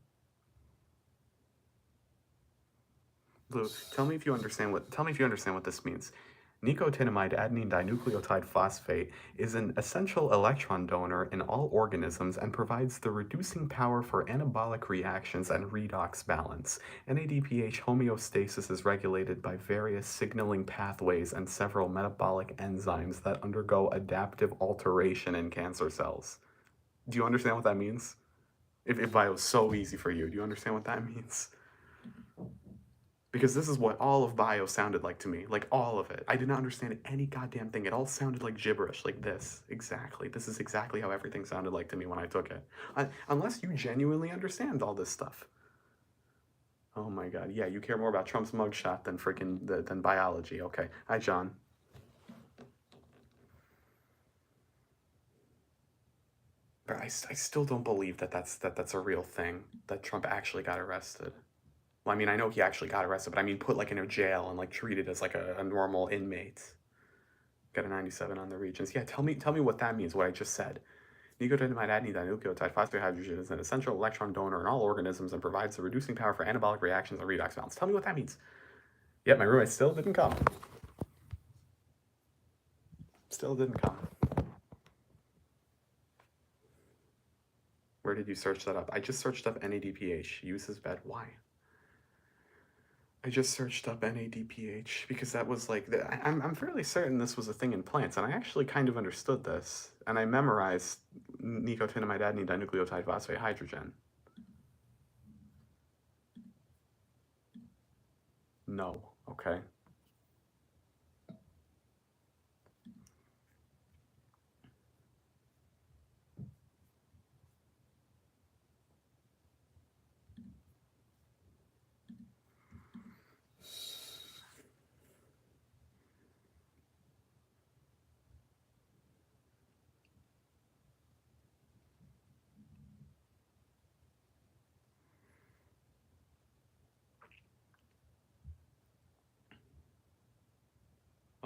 Blue, tell me if you understand what this means. Nicotinamide adenine dinucleotide phosphate is an essential electron donor in all organisms and provides the reducing power for anabolic reactions and redox balance. NADPH homeostasis is regulated by various signaling pathways and several metabolic enzymes that undergo adaptive alteration in cancer cells. Do you understand what that means? If bio was so easy for you, do you understand what that means? Because this is what all of bio sounded like to me. Like all of it. I did not understand any goddamn thing. It all sounded like gibberish. Like this. Exactly. This is exactly how everything sounded like to me when I took it. Unless you genuinely understand all this stuff. Oh my god. Yeah, you care more about Trump's mugshot than freaking than biology. Okay. Hi, John. But I still don't believe that's a real thing. That Trump actually got arrested. Well, I mean, I know he actually got arrested, but I mean, put like in a jail and like treated as like a normal inmate. Got a 97 on the regions. Yeah, tell me what that means, what I just said. Nicotinamide adenine dinucleotide phosphorydrogen is an essential electron donor in all organisms and provides the reducing power for anabolic reactions and redox balance. Tell me what that means. Yep, my roommate still didn't come. Still didn't come. Where did you search that up? I just searched up NADPH. Uses bed. Why? I just searched up NADPH because that was like I'm fairly certain this was a thing in plants, and I actually kind of understood this, and I memorized nicotinamide adenine dinucleotide phosphate hydrogen. No. Okay.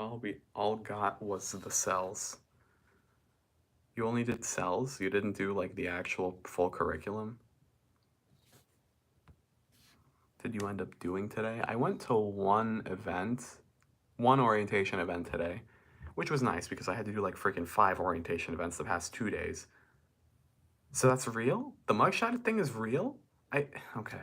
All we all got was the cells. You only did cells? You didn't do like the actual full curriculum? Did you end up doing today? I went to one orientation event today, which was nice because I had to do like freaking 5 orientation events the past 2 days. So that's real? The mugshot thing is real? Okay.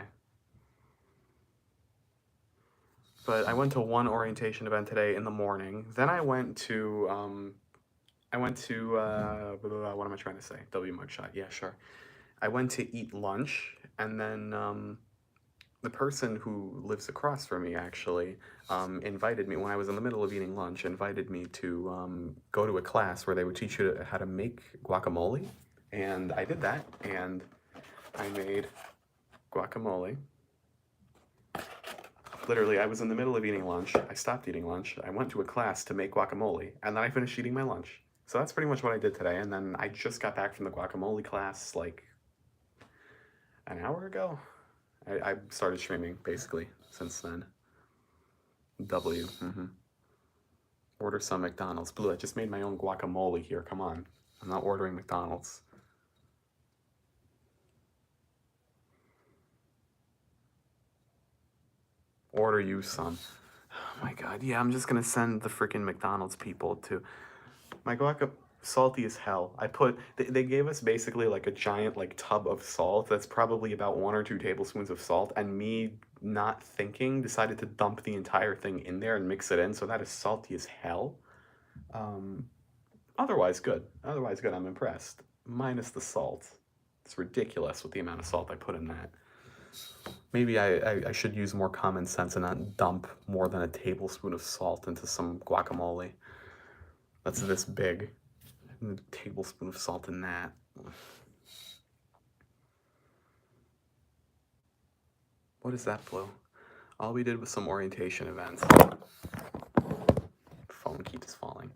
But I went to one orientation event today in the morning. Then I went to, blah, blah, blah, what am I trying to say? W mugshot, yeah, sure. I went to eat lunch, and then the person who lives across from me actually invited me, when I was in the middle of eating lunch, invited me to go to a class where they would teach you how to make guacamole. And I did that, and I made guacamole. Literally, I was in the middle of eating lunch. I stopped eating lunch. I went to a class to make guacamole, and then I finished eating my lunch. So that's pretty much what I did today. And then I just got back from the guacamole class like an hour ago. I started streaming basically since then. W. Order some McDonald's. Blue, I just made my own guacamole here. Come on. I'm not ordering McDonald's. Order you some. Oh my god. Yeah, I'm just gonna send the freaking McDonald's people to my guac. Salty as hell. They gave us basically like a giant like tub of salt that's probably about 1 or 2 tablespoons of salt, and me not thinking decided to dump the entire thing in there and mix it in, so that is salty as hell. Otherwise good. Otherwise good. I'm impressed. Minus the salt. It's ridiculous with the amount of salt I put in that. Maybe I should use more common sense and not dump more than a tablespoon of salt into some guacamole that's this big. A tablespoon of salt in that. What is that, Blue? All we did was some orientation events. Phone keeps falling.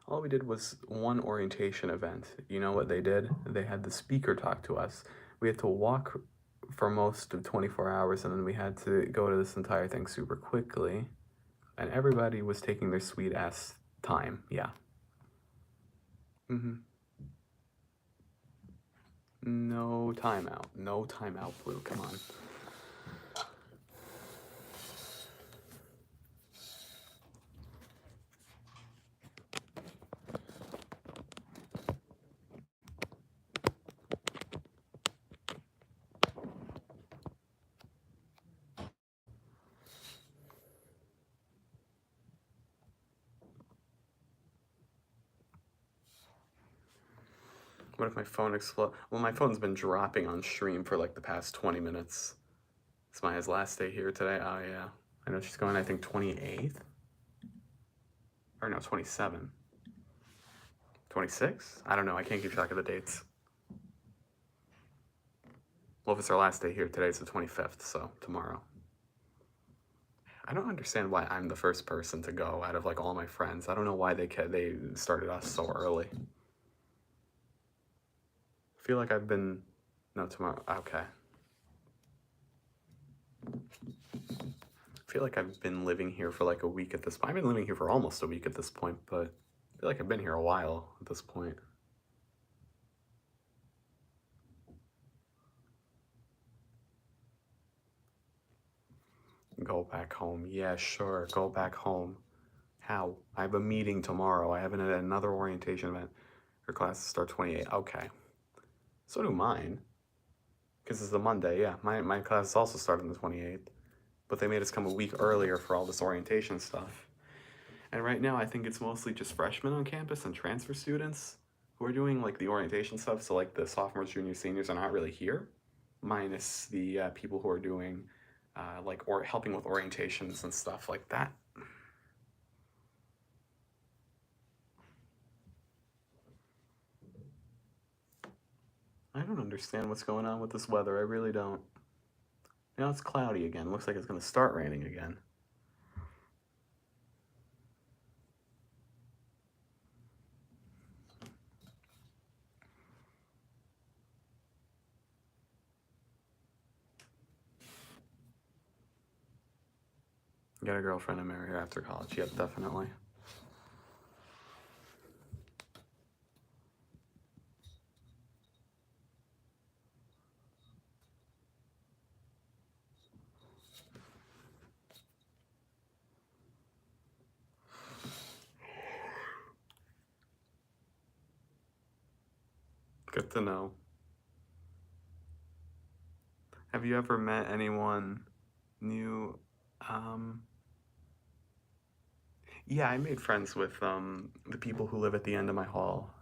All we did was one orientation event. You know what they did? They had the speaker talk to us. We had to walk for most of 24 hours, and then we had to go to this entire thing super quickly. And everybody was taking their sweet ass time. Yeah. No timeout. No timeout, Blue. Come on. What if my phone explodes? Well, my phone's been dropping on stream for like the past 20 minutes. It's Maya's last day here today. Oh, yeah. I know she's going, I think, 28th? Or no, 27. 26? I don't know. I can't keep track of the dates. Well, if it's her last day here, today's the 25th, so tomorrow. I don't understand why I'm the first person to go out of like all my friends. I don't know why they started us so early. I feel like I've been... No, tomorrow. Okay. I feel like I've been living here for like a week at this point. I've been living here for almost a week at this point, but I feel like I've been here a while at this point. Go back home. Yeah, sure. Go back home. How? I have a meeting tomorrow. I have another orientation event. Your classes start 28. Okay. So do mine. Because it's a Monday, yeah. My classes also start on the 28th. But they made us come a week earlier for all this orientation stuff. And right now, I think it's mostly just freshmen on campus and transfer students who are doing like the orientation stuff. So like the sophomores, juniors, seniors are not really here, minus the people who are doing or helping with orientations and stuff like that. I don't understand what's going on with this weather. I really don't. Now it's cloudy again. Looks like it's going to start raining again. Get a girlfriend and marry her after college. Yep, definitely. to know. Have you ever met anyone new? Um, yeah, I made friends with the people who live at the end of my hall.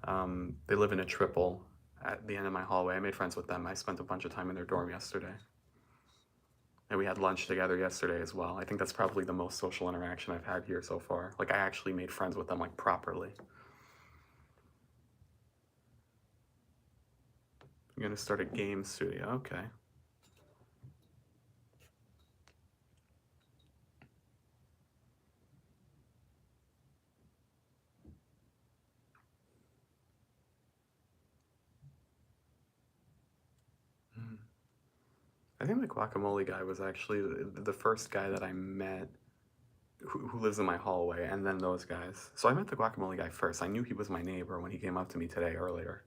They live in a triple at the end of my hallway. I made friends with them. I spent a bunch of time in their dorm yesterday. And we had lunch together yesterday as well. I think that's probably the most social interaction I've had here so far. Like, I actually made friends with them, like, properly. I'm gonna start a game studio. Okay. Hmm. I think the guacamole guy was actually the first guy that I met who lives in my hallway, and then those guys. So I met the guacamole guy first. I knew he was my neighbor when he came up to me today earlier.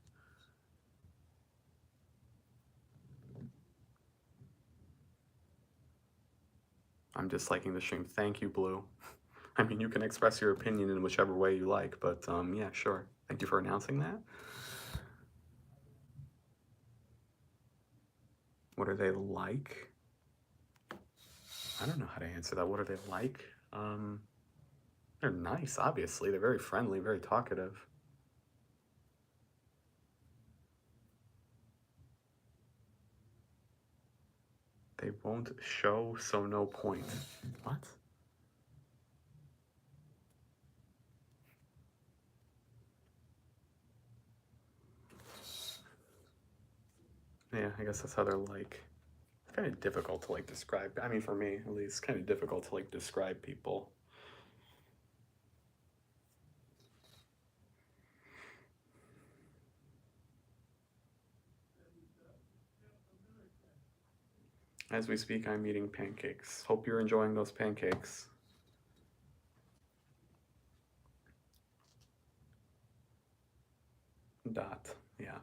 I'm disliking the stream. Thank you, Blue. I mean, you can express your opinion in whichever way you like, but yeah, sure. Thank you for announcing that. What are they like? I don't know how to answer that. What are they like? They're nice, obviously. They're very friendly, very talkative. They won't show, so no point. What? Yeah, I guess that's how they're like. It's kind of difficult to like describe. I mean, for me at least, kind of difficult to like describe people. As we speak, I'm eating pancakes. Hope you're enjoying those pancakes. Dot. Yeah.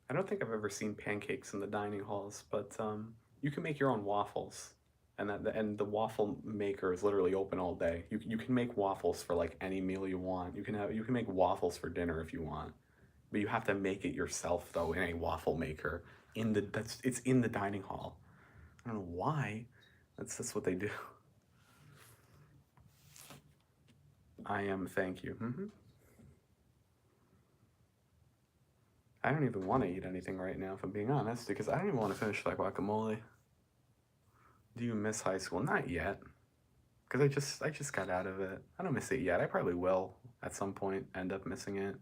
I don't think I've ever seen pancakes in the dining halls, but you can make your own waffles, and the waffle maker is literally open all day. You can make waffles for like any meal you want. You can make waffles for dinner if you want, but you have to make it yourself though in a waffle maker it's in the dining hall. I don't know why. That's what they do. I am. Thank you. I don't even want to eat anything right now, if I'm being honest, because I don't even want to finish that guacamole. Do you miss high school? Not yet, because I just got out of it. I don't miss it yet. I probably will at some point end up missing it.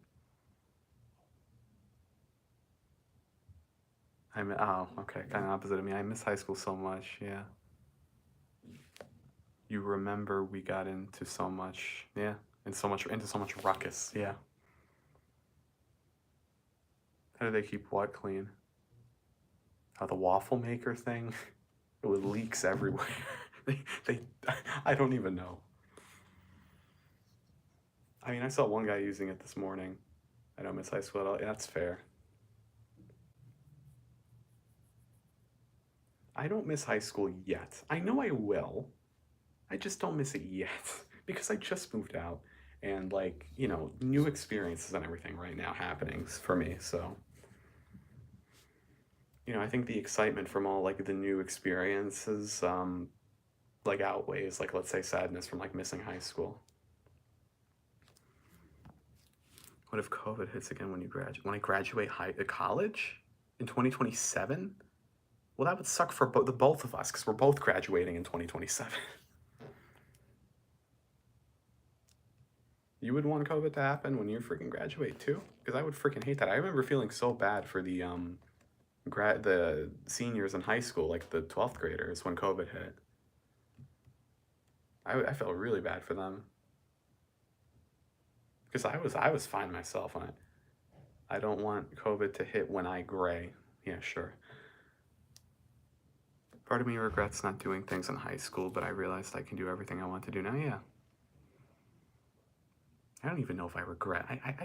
Oh, okay, kind of opposite of me. I miss high school so much. Yeah. You remember we got into so much, yeah, and into so much ruckus. Yeah. How do they keep what clean? How the waffle maker thing? It was leaks everywhere. they, I don't even know. I mean, I saw one guy using it this morning. I don't miss high school at all. Yeah, that's fair. I don't miss high school yet. I know I will. I just don't miss it yet because I just moved out and like, new experiences and everything right now happening for me. So, I think the excitement from all like the new experiences like outweighs like let's say sadness from like missing high school. What if COVID hits again when you graduate? When I graduate college in 2027? Well, that would suck for the both of us because we're both graduating in 2027. You would want COVID to happen when you freaking graduate too? Because I would freaking hate that. I remember feeling so bad for the seniors in high school, like the 12th graders, when COVID hit. I felt really bad for them because I was fine myself. I don't want COVID to hit when I gray. Yeah, sure. Part of me regrets not doing things in high school, but I realized I can do everything I want to do now. Yeah. I don't even know if I regret. I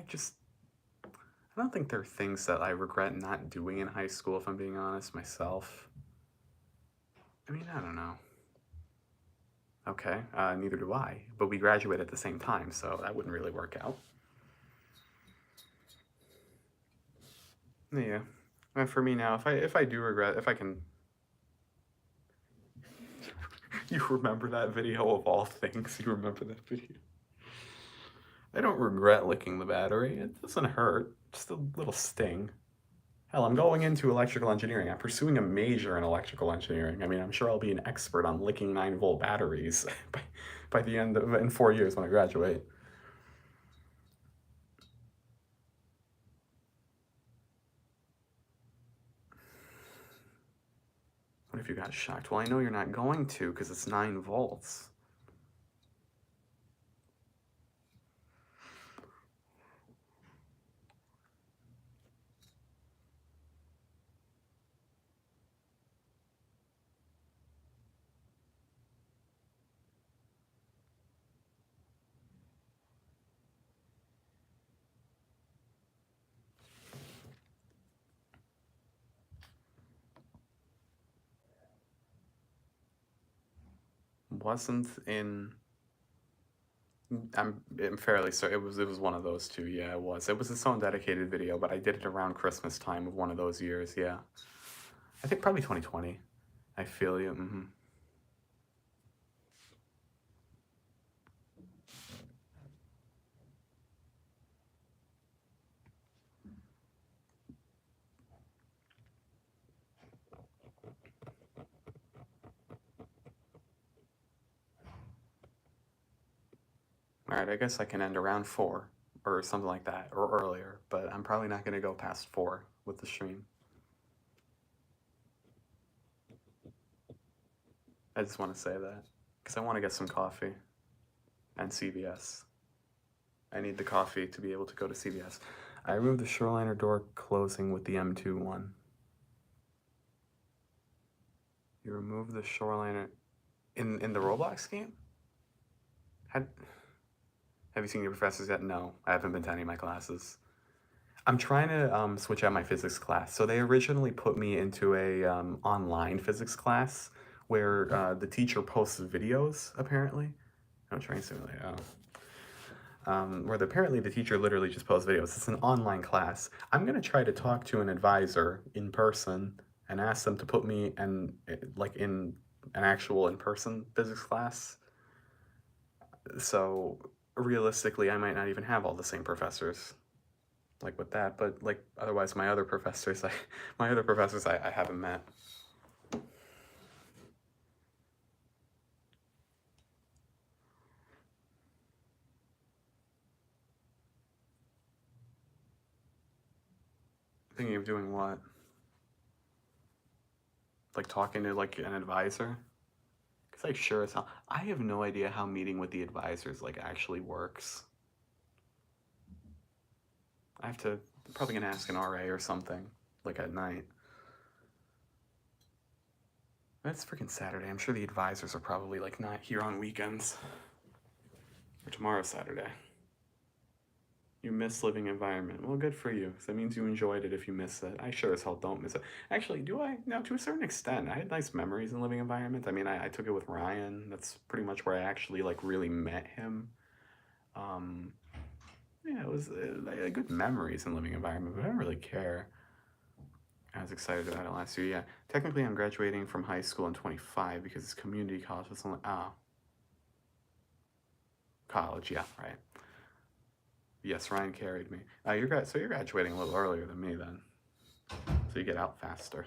don't think there are things that I regret not doing in high school, if I'm being honest myself. I mean, I don't know. Okay, neither do I. But we graduate at the same time, so that wouldn't really work out. Yeah. And for me now, if I do regret, if I can, you remember that video of all things? You remember that video? I don't regret licking the battery. It doesn't hurt. Just a little sting. Hell, I'm going into electrical engineering. I'm pursuing a major in electrical engineering. I mean, I'm sure I'll be an expert on licking 9-volt batteries by the end of in 4 years when I graduate. What if you got shocked? Well, I know you're not going to because it's 9 volts. Wasn't in. I'm fairly certain it was one of those two. Yeah, it was. It was its own dedicated video, but I did it around Christmas time of one of those years. Yeah, I think probably 2020. I feel you. All right, I guess I can end around 4 or something like that or earlier, but I'm probably not going to go past 4 with the stream. I just want to say that because I want to get some coffee and CVS. I need the coffee to be able to go to CVS. I removed the Shoreliner door closing with the M2 one. You remove the Shoreliner in the Roblox game? Had, have you seen your professors yet? No, I haven't been to any of my classes. I'm trying to switch out my physics class. So they originally put me into a online physics class where the teacher posts videos. Apparently, no train simulator. Where apparently the teacher literally just posts videos. It's an online class. I'm gonna try to talk to an advisor in person and ask them to put me in an actual in-person physics class. So realistically, I might not even have all the same professors like with that, but like otherwise my other professors I haven't met. Thinking of doing what? Like talking to like an advisor? Because I sure as hell I have no idea how meeting with the advisors like actually works. I have to probably gonna ask an RA or something, like at night. That's freaking Saturday. I'm sure the advisors are probably like not here on weekends. Or tomorrow's Saturday. You miss living environment. Well, good for you. That means you enjoyed it if you miss it. I sure as hell don't miss it. Actually, do I? No, to a certain extent. I had nice memories in living environment. I mean, I took it with Ryan. That's pretty much where I actually like really met him. Um, yeah, it was good memories in living environment, but I don't really care. I was excited about it last year. Yeah, technically, I'm graduating from high school in 25 because it's community college. It's only college. Yeah, right. Yes, Ryan carried me. So you're graduating a little earlier than me then, so you get out faster.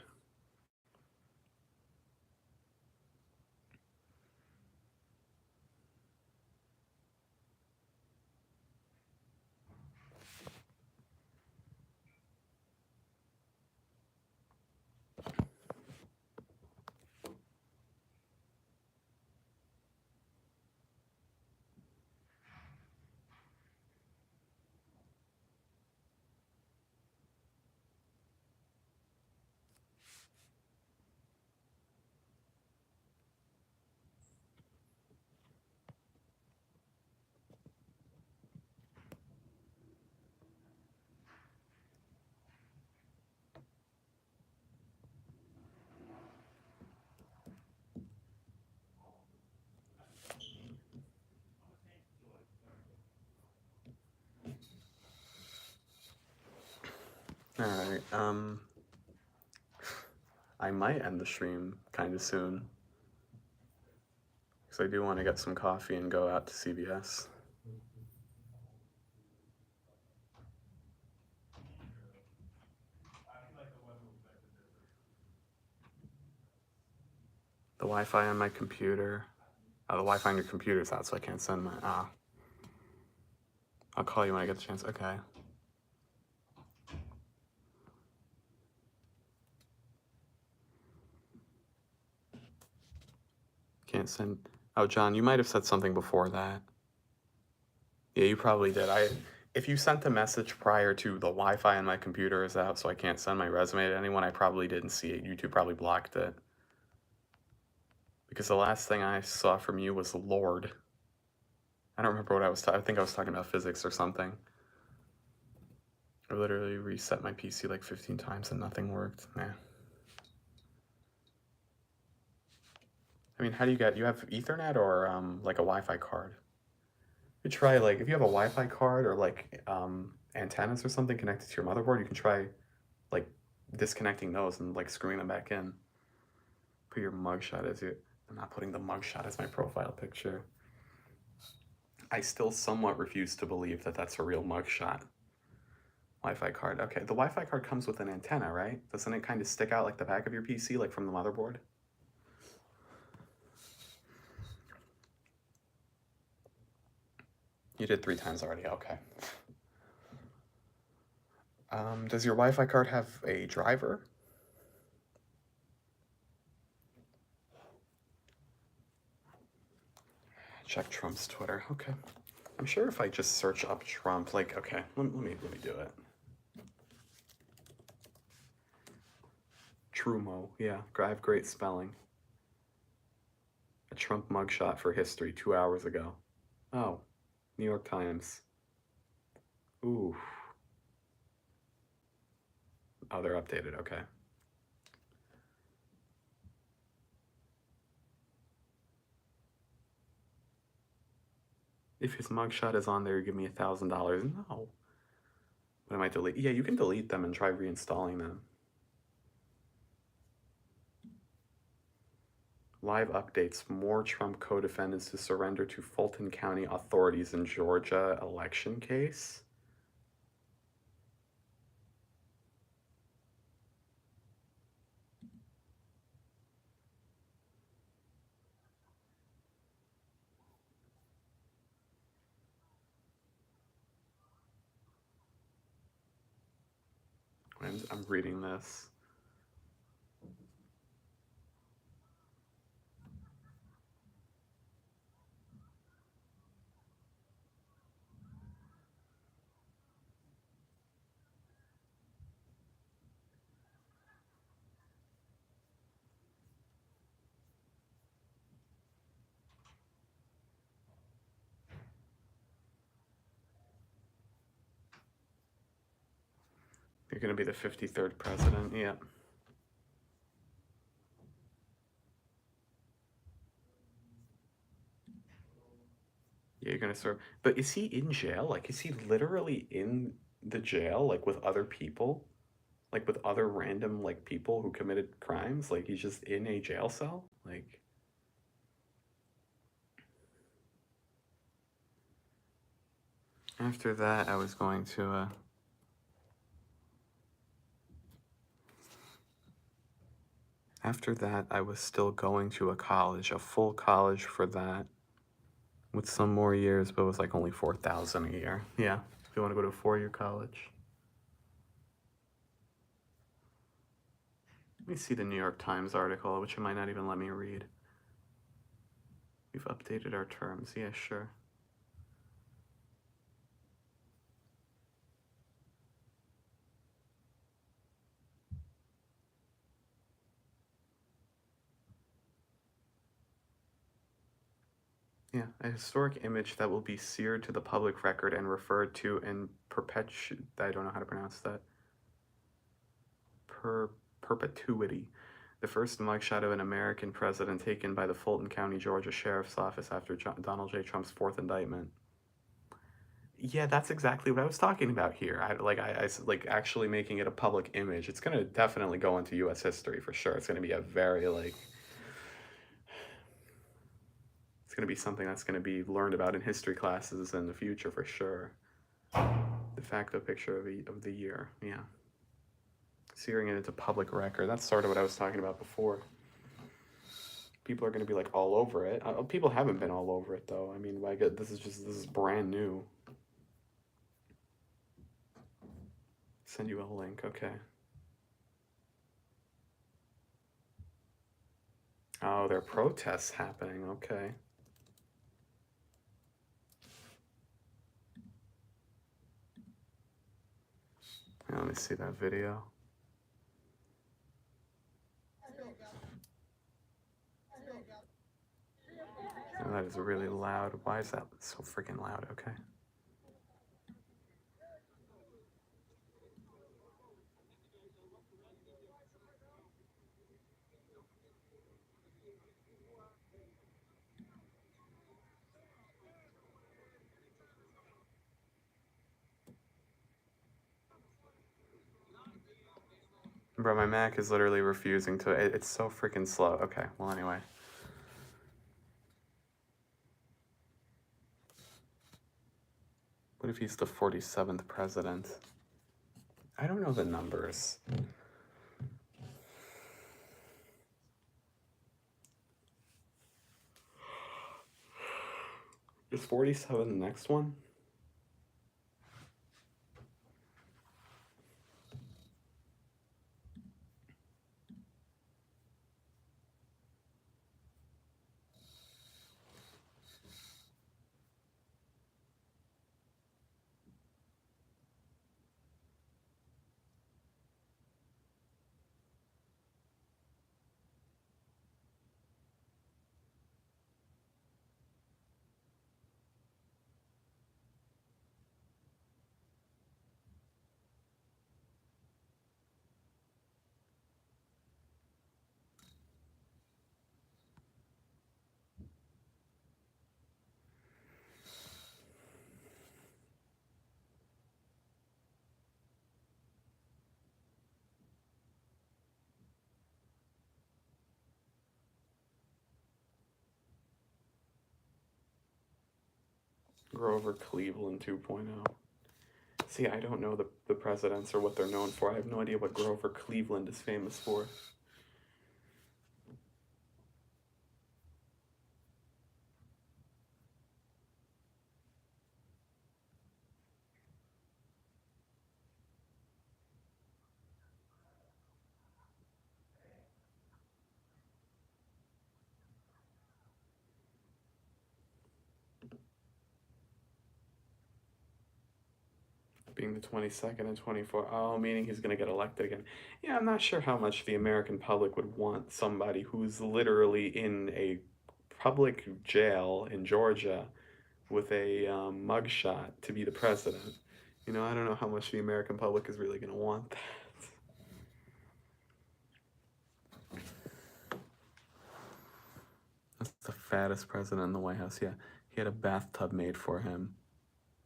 Alright, I might end the stream kind of soon. Because I do want to get some coffee and go out to CVS. The Wi-Fi on my computer. Oh, the Wi-Fi on your computer's out, so I can't send my... I'll call you when I get the chance. Okay. Can't send... Oh, John, you might have said something before that. Yeah, you probably did. If you sent a message prior to the Wi-Fi on my computer is out, so I can't send my resume to anyone, I probably didn't see it. YouTube probably blocked it. Because the last thing I saw from you was Lord. I don't remember what I was talking. I think I was talking about physics or something. I literally reset my PC like 15 times and nothing worked. Nah. I mean, how do you have Ethernet or like a Wi-Fi card? You try like, if you have a Wi-Fi card or like antennas or something connected to your motherboard, you can try like disconnecting those and like screwing them back in. Put your mugshot as your... I'm not putting the mugshot as my profile picture. I still somewhat refuse to believe that that's a real mugshot. Wi-Fi card. Okay, the Wi-Fi card comes with an antenna, right? Doesn't it kind of stick out like the back of your PC, like from the motherboard? You did 3 times already, okay. Does your Wi-Fi card have a driver? Check Trump's Twitter, okay. I'm sure if I just search up Trump, like, okay, let me do it. Trumo, yeah, I have great spelling. A Trump mugshot for history 2 hours ago. Oh, New York Times. Ooh. Oh, they're updated, okay. If his mugshot is on there, you give me $1,000. No. But I might delete. Yeah, you can delete them and try reinstalling them. Live updates. More Trump co-defendants to surrender to Fulton County authorities in Georgia election case. I'm reading this. You're going to be the 53rd president, yeah. Yeah, you're going to serve. But is he in jail? Like, is he literally in the jail, like, with other people? Like, with other random, like, people who committed crimes? Like, he's just in a jail cell? Like... After that, I was going to, After that, I was still going to a college, a full college for that, with some more years, but it was like only $4,000 a year. Yeah, if you want to go to a 4-year college. Let me see the New York Times article, which it might not even let me read. We've updated our terms. Yeah, sure. Yeah, a historic image that will be seared to the public record and referred to in I don't know how to pronounce that. Perpetuity. The first mugshot of an American president taken by the Fulton County, Georgia Sheriff's Office after Donald J. Trump's 4th indictment. Yeah, that's exactly what I was talking about here. Like actually making it a public image. It's gonna definitely go into U.S. history for sure. It's gonna be a very like it's gonna be something that's gonna be learned about in history classes in the future for sure. De facto picture of the year. Yeah, searing it into public record. That's sort of what I was talking about before. People are gonna be like all over it. People haven't been all over it though. I mean, like this is brand new. Send you a link. Okay. Oh, there are protests happening. Okay. Yeah, let me see that video. Oh, that is really loud. Why is that so freaking loud? Okay. Bro, my Mac is literally refusing to. It's so freaking slow. Okay, well, anyway. What if he's the 47th president? I don't know the numbers. Is 47 the next one? Grover Cleveland 2.0. See, I don't know the presidents or what they're known for. I have no idea what Grover Cleveland is famous for. Being the 22nd and 24th. Oh, meaning he's going to get elected again. Yeah, I'm not sure how much the American public would want somebody who's literally in a public jail in Georgia with a mugshot to be the president. You know, I don't know how much the American public is really going to want that. That's the fattest president in the White House. Yeah, he had a bathtub made for him.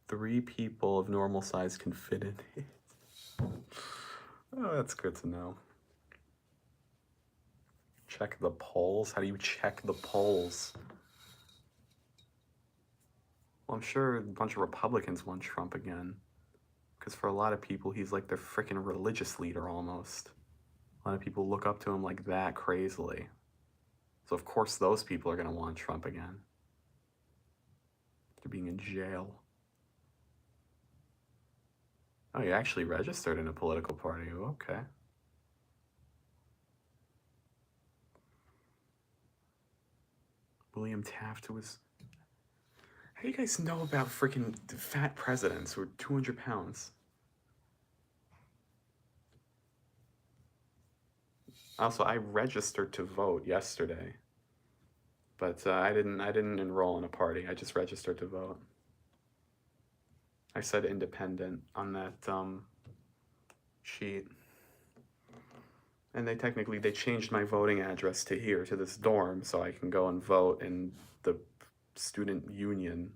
3 people of normal size can fit in it. Oh, that's good to know. Check the polls? How do you check the polls? Well, I'm sure a bunch of Republicans want Trump again. Because for a lot of people, he's like their freaking religious leader almost. A lot of people look up to him like that crazily. So, of course, those people are going to want Trump again. They're being in jail. Oh, you actually registered in a political party. Okay. William Taft was. How do you guys know about freaking fat presidents who are 200 pounds? Also, I registered to vote yesterday, but I didn't enroll in a party. I just registered to vote. I said independent on that sheet. And they changed my voting address to here, to this dorm, so I can go and vote in the student union.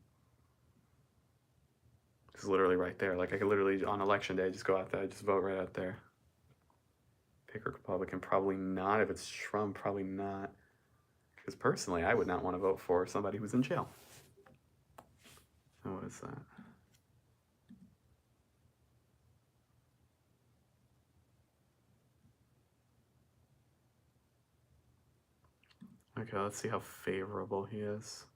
is literally right there. Like I could literally on election day just go out there, just vote right out there. Pick a Republican, probably not. If it's Trump, probably not. Because personally, I would not want to vote for somebody who's in jail. So what is that? Okay, let's see how favorable he is.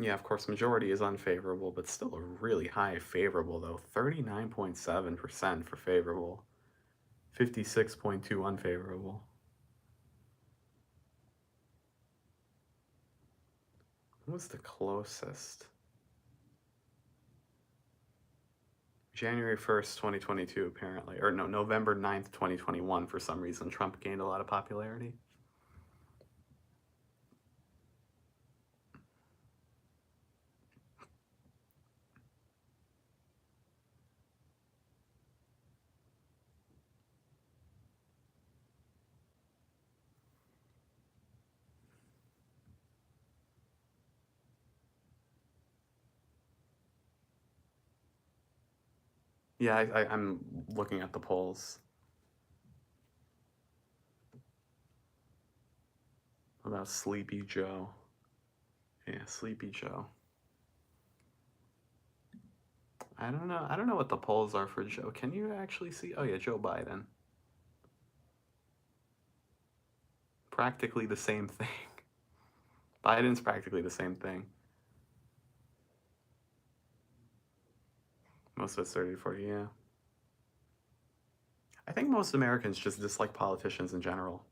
Yeah, of course, majority is unfavorable, but still a really high favorable, though. 39.7% for favorable, 56.2 unfavorable. What was the closest? January 1st, 2022, apparently. Or no, November 9th, 2021, for some reason. Trump gained a lot of popularity. Yeah, I'm looking at the polls. About Sleepy Joe. Yeah, Sleepy Joe. I don't know. I don't know what the polls are for Joe. Can you actually see? Oh yeah, Joe Biden. Practically the same thing. Biden's practically the same thing. Most of it's 30 to 40, yeah. I think most Americans just dislike politicians in general.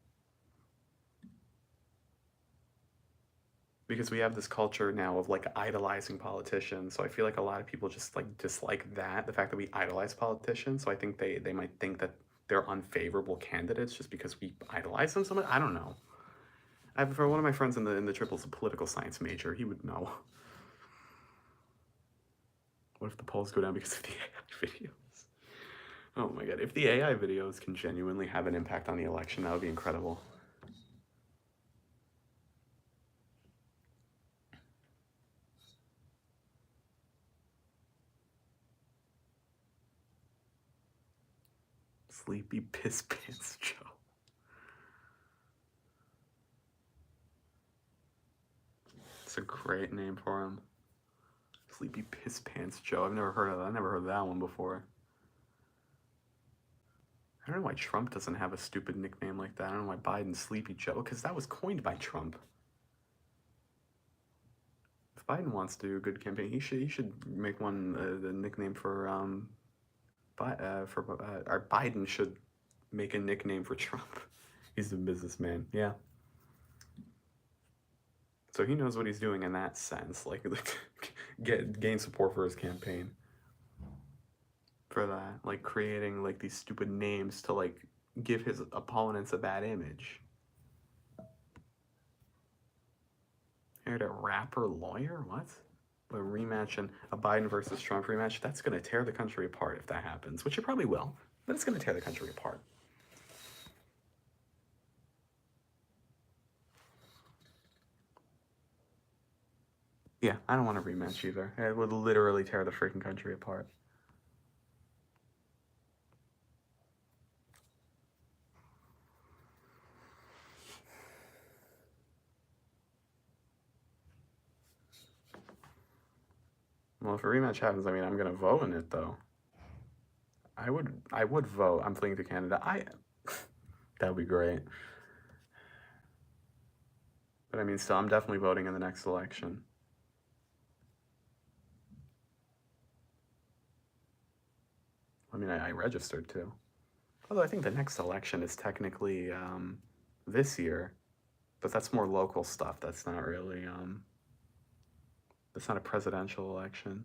Because we have this culture now of like idolizing politicians. So I feel like a lot of people just like dislike that, the fact that we idolize politicians. So I think they might think that they're unfavorable candidates just because we idolize them so much. I don't know. For one of my friends in the triples, a political science major, he would know. What if the polls go down because of the AI videos? Oh my god, if the AI videos can genuinely have an impact on the election, that would be incredible. Sleepy Piss Pants Joe. It's a great name for him. Sleepy Piss Pants Joe. I've never heard of that. I never heard that one before. I don't know why Trump doesn't have a stupid nickname like that. I don't know why Biden's Sleepy Joe, because that was coined by Trump. If Biden wants to do a good campaign, he should make one the nickname for Biden should make a nickname for Trump. He's a businessman, yeah. So he knows what he's doing in that sense, like gain support for his campaign. For that, like creating like these stupid names to like give his opponents a bad image. Hired a rapper lawyer? What? A rematch and a Biden versus Trump rematch? That's gonna tear the country apart if that happens, which it probably will, but it's gonna tear the country apart. Yeah, I don't want a rematch either. It would literally tear the freaking country apart. Well, if a rematch happens, I mean, I'm gonna vote in it though. I would vote. I'm fleeing to Canada. That would be great. But I mean, still, I'm definitely voting in the next election. I mean, I registered too. Although I think the next election is technically this year, but that's more local stuff. That's not really that's not a presidential election.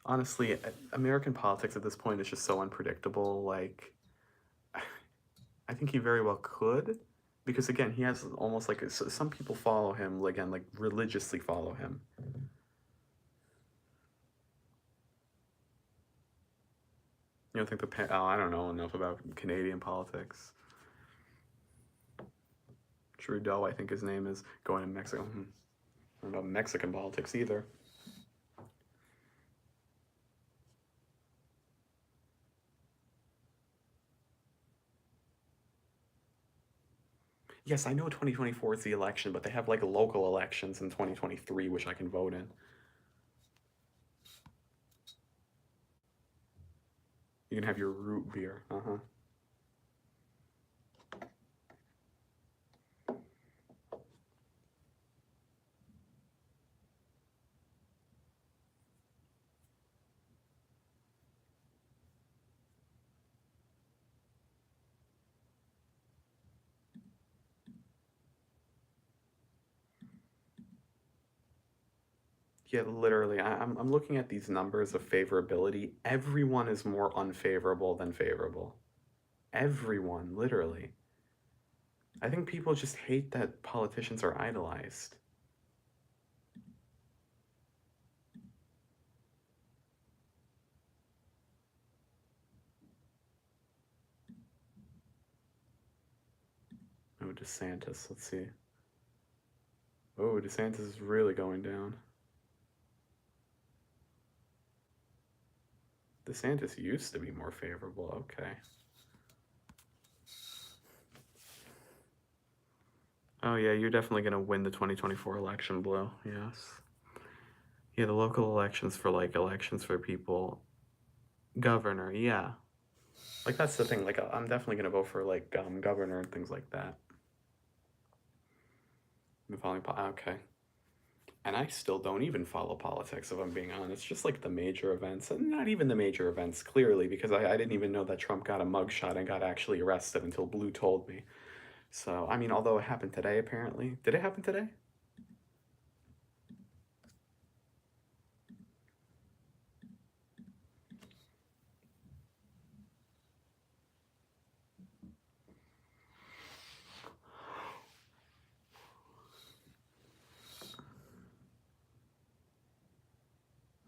Honestly, American politics at this point is just so unpredictable. Like, I think he very well could, because again, he has almost like some people follow him again, like religiously follow him. don't think oh, I don't know enough about Canadian politics. Trudeau, I think his name is, going to Mexico. I don't know about Mexican politics either. Yes, I know 2024 is the election, but they have like local elections in 2023, which I can vote in. You can have your root beer. Uh-huh. Yeah, literally. I'm looking at these numbers of favorability. Everyone is more unfavorable than favorable. Everyone, literally. I think people just hate that politicians are idolized. Oh, DeSantis. Let's see. Oh, DeSantis is really going down. DeSantis used to be more favorable. Okay. Oh, yeah, you're definitely going to win the 2024 election, Blue. Yes. Yeah, the local elections for like elections for people. Governor, yeah. Like that's the thing. Like I'm definitely gonna vote for like governor and things like that. I'm following okay. And I still don't even follow politics if I'm being honest. Just like the major events, and not even the major events clearly, because I didn't even know that Trump got a mugshot and got actually arrested until Blue told me. So I mean, although it happened today, apparently, did it happen today?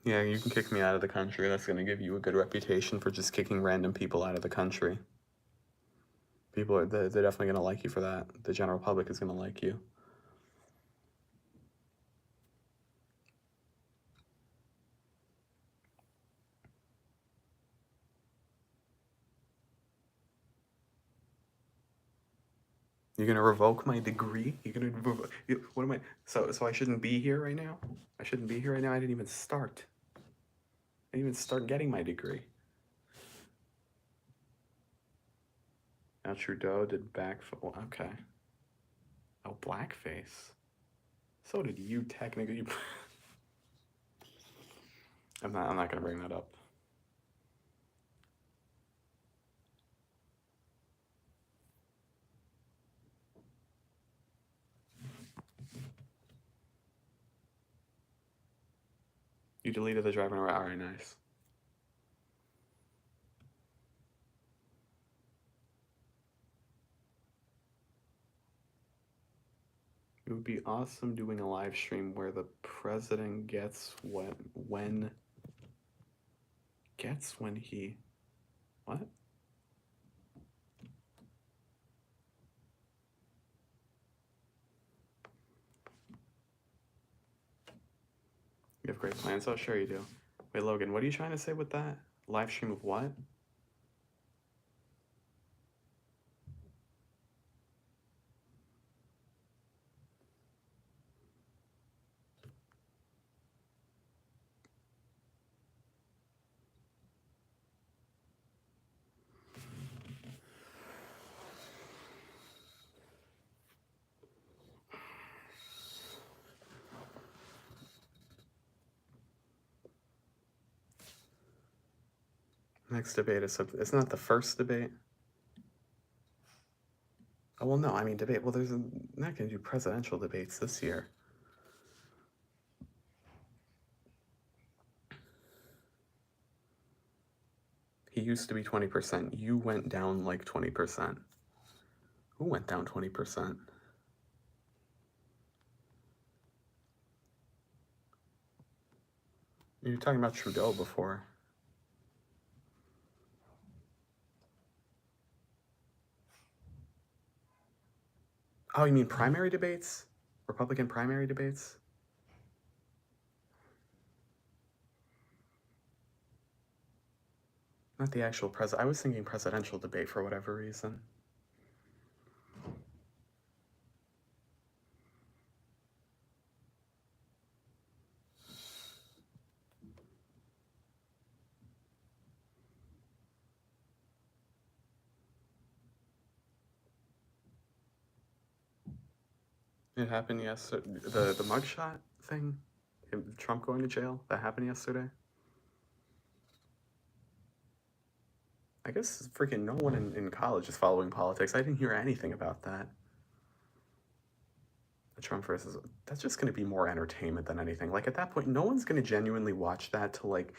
Yeah, you can kick me out of the country. That's gonna give you a good reputation for just kicking random people out of the country. People are they're definitely gonna like you for that. The general public is gonna like you. You're gonna revoke my degree? You're gonna what am I? So I shouldn't be here right now? I shouldn't be here right now. I didn't even start. I didn't even start getting my degree. Now Trudeau did backflip. Okay. Oh, blackface. So did you technically. I'm not. I'm not gonna bring that up. You deleted the driving around. All right, nice. It would be awesome doing a live stream where the president gets when gets when he what? You have great plans. Oh, sure you do. Wait, Logan, what are you trying to say with that? Live stream of what? Next debate is it's not the first debate. Oh well, no, I mean debate. Well, not going to do presidential debates this year. He used to be 20%. You went down like 20%. Who went down 20%? You were talking about Trudeau before. Oh, you mean primary debates? Republican primary debates? Not the actual I was thinking presidential debate for whatever reason. It happened yesterday. The mugshot thing, Trump going to jail. That happened yesterday. I guess freaking no one in college is following politics. I didn't hear anything about that. The Trump versus, that's just going to be more entertainment than anything. Like at that point, no one's going to genuinely watch that to like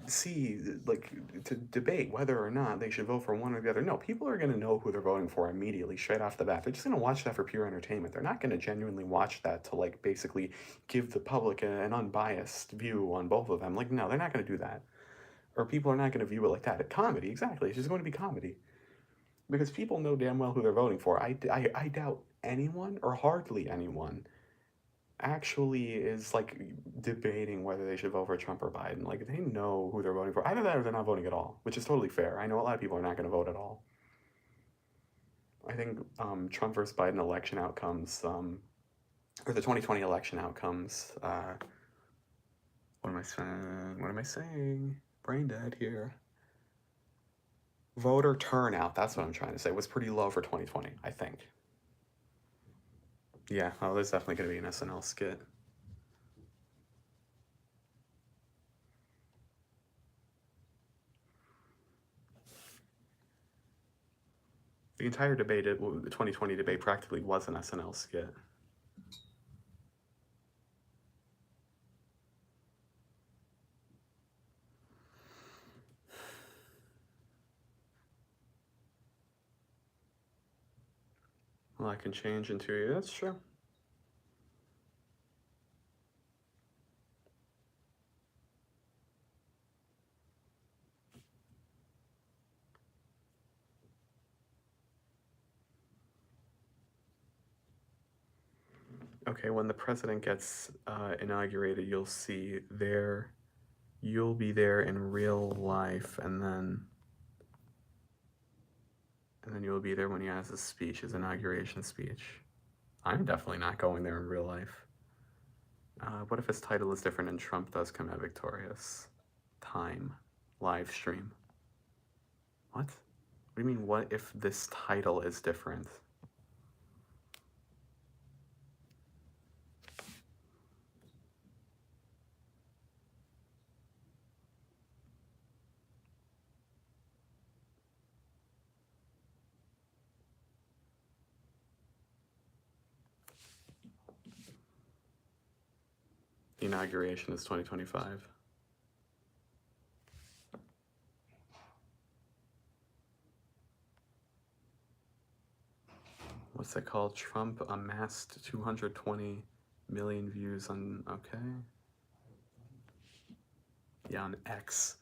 see like to debate whether or not they should vote for one or the other. No, people are going to know who they're voting for immediately, straight off the bat. They're just going to watch that for pure entertainment. They're not going to genuinely watch that to like basically give the public an unbiased view on both of them. Like no, they're not going to do that. Or people are not going to view it like that. Comedy, exactly. It's just going to be comedy because people know damn well who they're voting for. I doubt anyone or hardly anyone actually is like debating whether they should vote for Trump or Biden. Like they know who they're voting for. Either that or they're not voting at all, which is totally fair. I know a lot of people are not going to vote at all. I think Trump versus Biden election outcomes, or the 2020 election outcomes. What am I saying? What am I saying? Brain dead here. Voter turnout, that's what I'm trying to say, was pretty low for 2020, I think. Yeah, oh, there's definitely going to be an SNL skit. The entire debate, the 2020 debate, practically was an SNL skit. Well, I can change into you. That's true. Okay, when the president gets inaugurated, you'll see there. You'll be there in real life, and then you'll be there when he has his speech, his inauguration speech. I'm definitely not going there in real life. What if his title is different and Trump does come out victorious? Time. Live stream. What? What do you mean, what if this title is different? The inauguration is 2025. What's that called? Trump amassed 220 million views on, okay. Yeah, on X.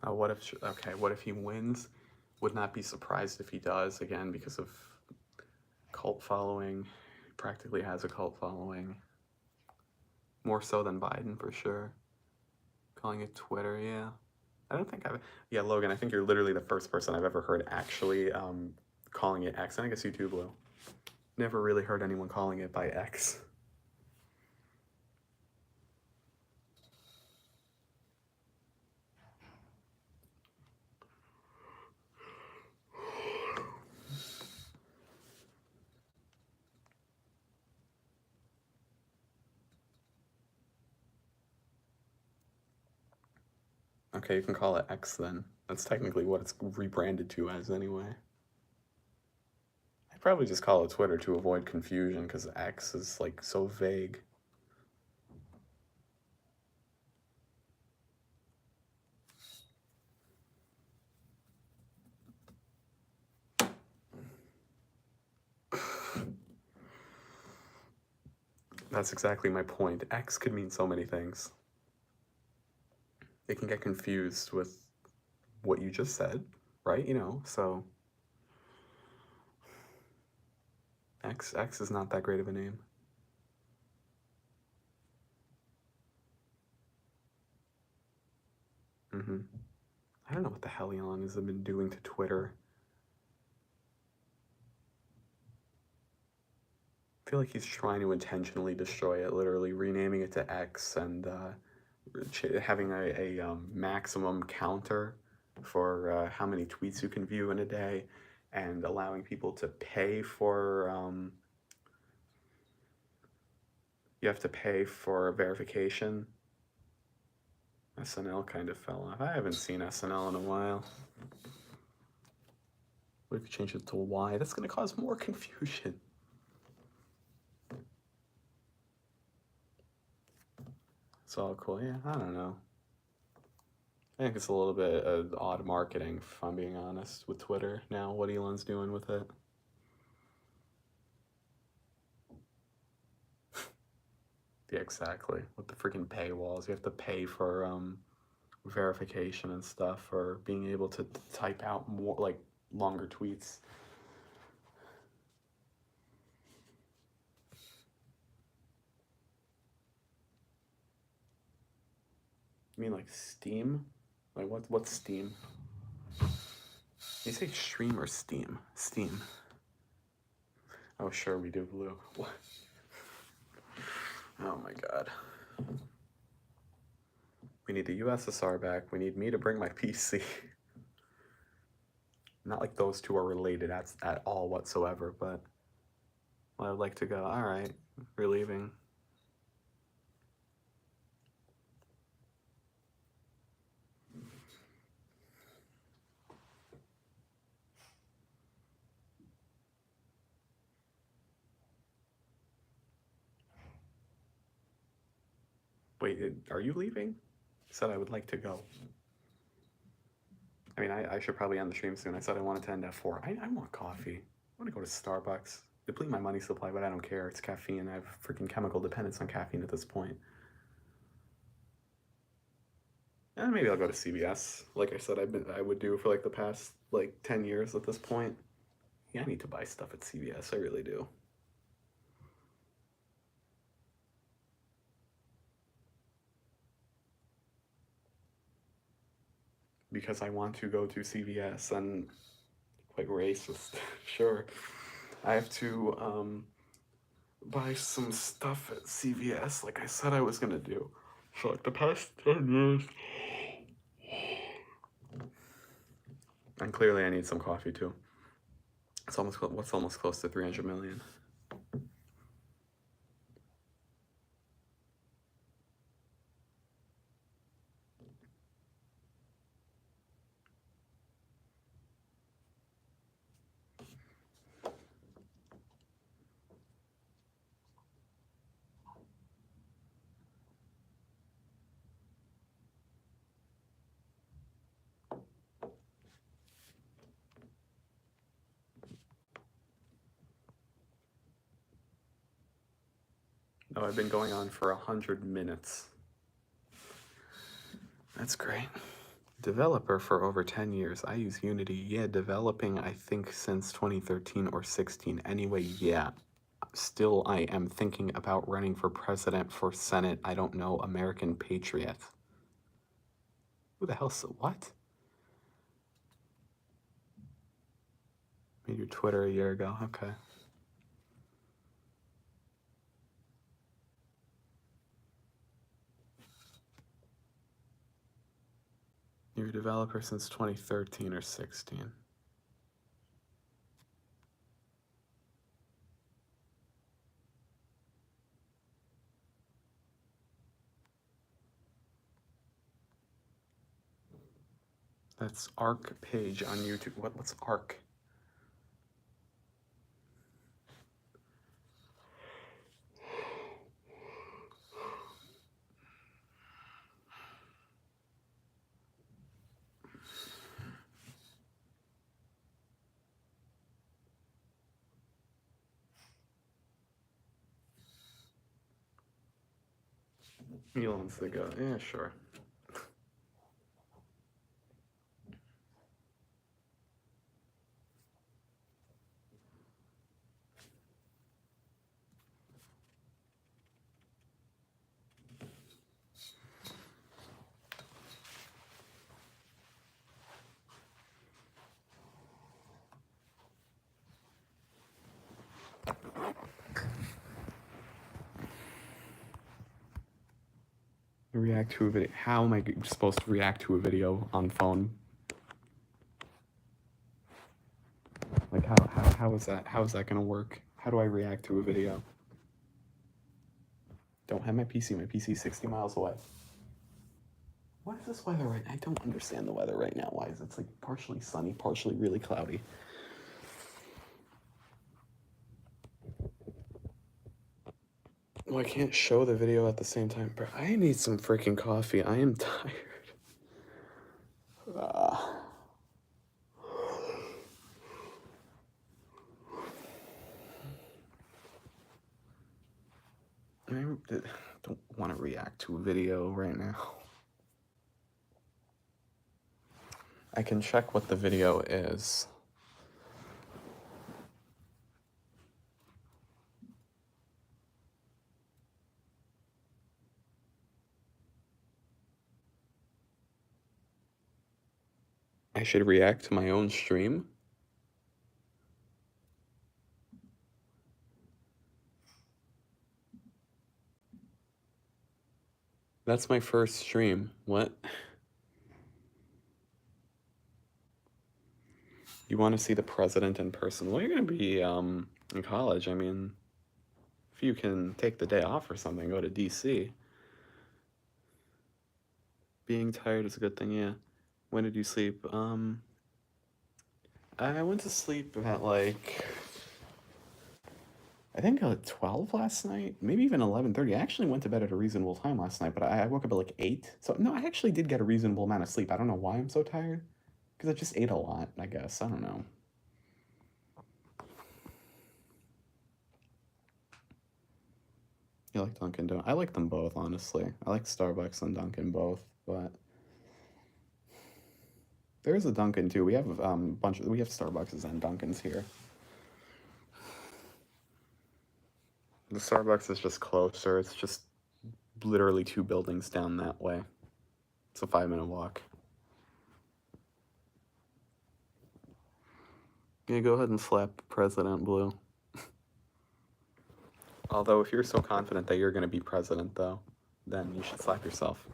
What if, okay, what if he wins? Would not be surprised if he does, again, because of cult following. Practically has a cult following. More so than Biden, for sure. Calling it Twitter, yeah. I don't think yeah, Logan, I think you're literally the first person I've ever heard actually calling it X. I guess you too, Blue. Never really heard anyone calling it by X. Okay, you can call it X then. That's technically what it's rebranded to as anyway. I'd probably just call it Twitter to avoid confusion because X is like so vague. That's exactly my point. X could mean so many things. It can get confused with what you just said, right? So X is not that great of a name. I don't know what the hell Elon has been doing to Twitter. I feel like he's trying to intentionally destroy it, literally renaming it to X and having a maximum counter for how many tweets you can view in a day, and allowing people to pay for. You have to pay for verification. SNL kind of fell off. I haven't seen SNL in a while. What if you change it to Y? That's going to cause more confusion. It's all cool. Yeah, I don't know. I think it's a little bit of odd marketing, if I'm being honest, with Twitter now, what Elon's doing with it. Yeah, exactly. With the freaking paywalls, you have to pay for verification and stuff, or being able to type out more, like, longer tweets. You mean like Steam? Like what's Steam? You say stream or Steam? Steam. Oh sure, we do blue. What? Oh my god. We need the USSR back. We need me to bring my PC. Not like those two are related at all whatsoever, but well, I would like to go. All right, we're leaving. Wait, are you leaving? I said I would like to go. I mean, I should probably end the stream soon. I said I wanted to end at 4. I want coffee. I want to go to Starbucks. Deplete my money supply, but I don't care. It's caffeine. I have freaking chemical dependence on caffeine at this point. And maybe I'll go to CVS. Like I said, I would do for like the past like 10 years at this point. Yeah, I need to buy stuff at CVS. I really do. Because I want to go to CVS and quite racist. Sure. I have to buy some stuff at CVS like I said I was gonna do for like the past 10 years. And clearly I need some coffee too. It's almost close to 300 million. Oh, I've been going on for 100 minutes. That's great. Developer for over 10 years. I use Unity. Yeah, developing I think since 2013 or 16. Anyway, yeah. Still, I am thinking about running for president, for Senate. I don't know. American Patriot. Who the hell? What? Made your Twitter a year ago. Okay. You're a developer since 2013 or 16. That's Arc page on YouTube. What's Arc? He wants to go. Yeah, sure. React to a video. How am I supposed to react to a video on phone? Like how is that gonna work? How do I react to a video? Don't have my PC. My PC's 60 miles away. What is this weather right now? I don't understand the weather right now. Why is it like partially sunny, partially really cloudy? Well, I can't show the video at the same time. Bro, I need some freaking coffee. I am tired. I don't want to react to a video right now. I can check what the video is. I should react to my own stream? That's my first stream. What? You want to see the president in person? Well, you're going to be in college. I mean, if you can take the day off or something, go to DC. Being tired is a good thing, yeah. When did you sleep? I went to sleep at like, I think 12 last night, maybe even 11:30. I actually went to bed at a reasonable time last night, but I woke up at like 8. So no, I actually did get a reasonable amount of sleep. I don't know why I'm so tired. Because I just ate a lot, I guess. I don't know. You like Dunkin' Donuts? I like them both, honestly. I like Starbucks and Dunkin' both, but there is a Dunkin' too. We have we have Starbucks and Dunkins here. The Starbucks is just closer. It's just literally 2 buildings down that way. It's a 5-minute walk. Yeah, go ahead and slap President Blue. Although, if you're so confident that you're going to be president, though, then you should slap yourself.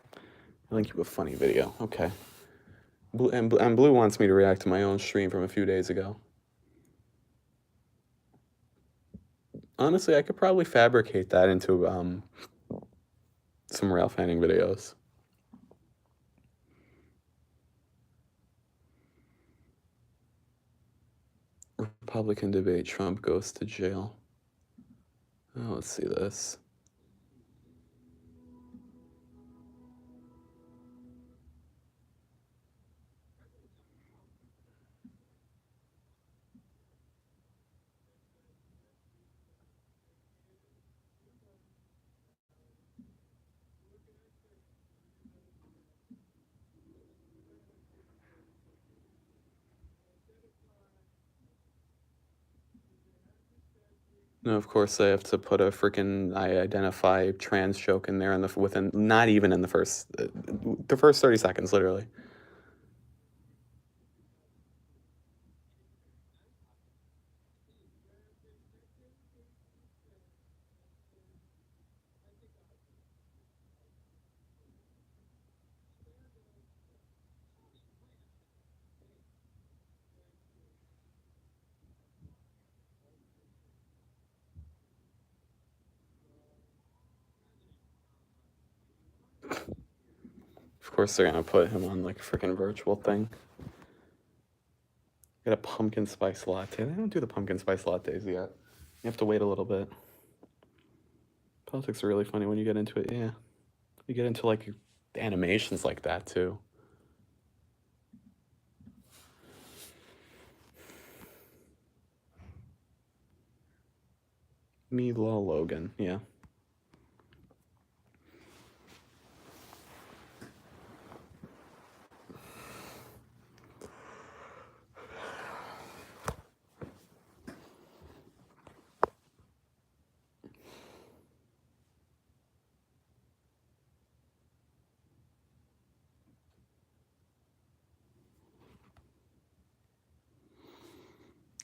I'll link you a funny video. Okay. And Blue wants me to react to my own stream from a few days ago. Honestly, I could probably fabricate that into some rail fanning videos. Republican debate, Trump goes to jail. Oh, let's see this. No, of course I have to put a freaking I identify trans joke in there in within not even in the first 30 seconds, literally. Of course they're gonna put him on like a freaking virtual thing. Get a pumpkin spice latte. They don't do the pumpkin spice lattes yet. You have to wait a little bit. Politics are really funny when you get into it, yeah. You get into like animations like that too. Me, Law Logan, yeah.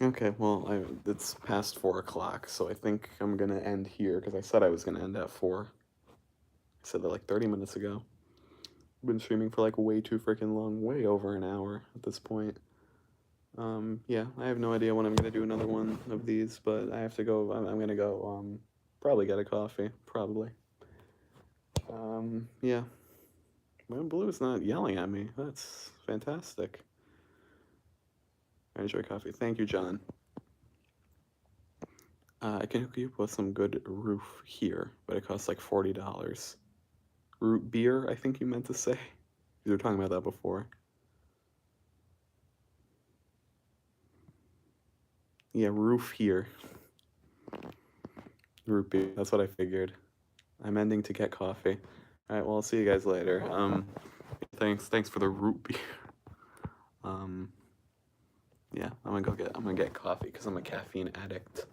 Okay, well, it's past 4 o'clock, so I think I'm gonna end here because I said I was gonna end at 4. I said that like 30 minutes ago. I've been streaming for like way too freaking long, way over an hour at this point. Yeah, I have no idea when I'm gonna do another one of these, but I have to go. I'm gonna go. Probably get a coffee. Probably. Yeah. Well, Blue's not yelling at me. That's fantastic. I enjoy coffee. Thank you, John. I can hook you up with some good roof here, but it costs like $40. Root beer, I think you meant to say. You were talking about that before. Yeah, roof here. Root beer. That's what I figured. I'm ending to get coffee. All right. Well, I'll see you guys later. Thanks for the root beer. Yeah, I'm gonna get coffee because I'm a caffeine addict.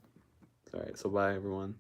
All right. So bye, everyone.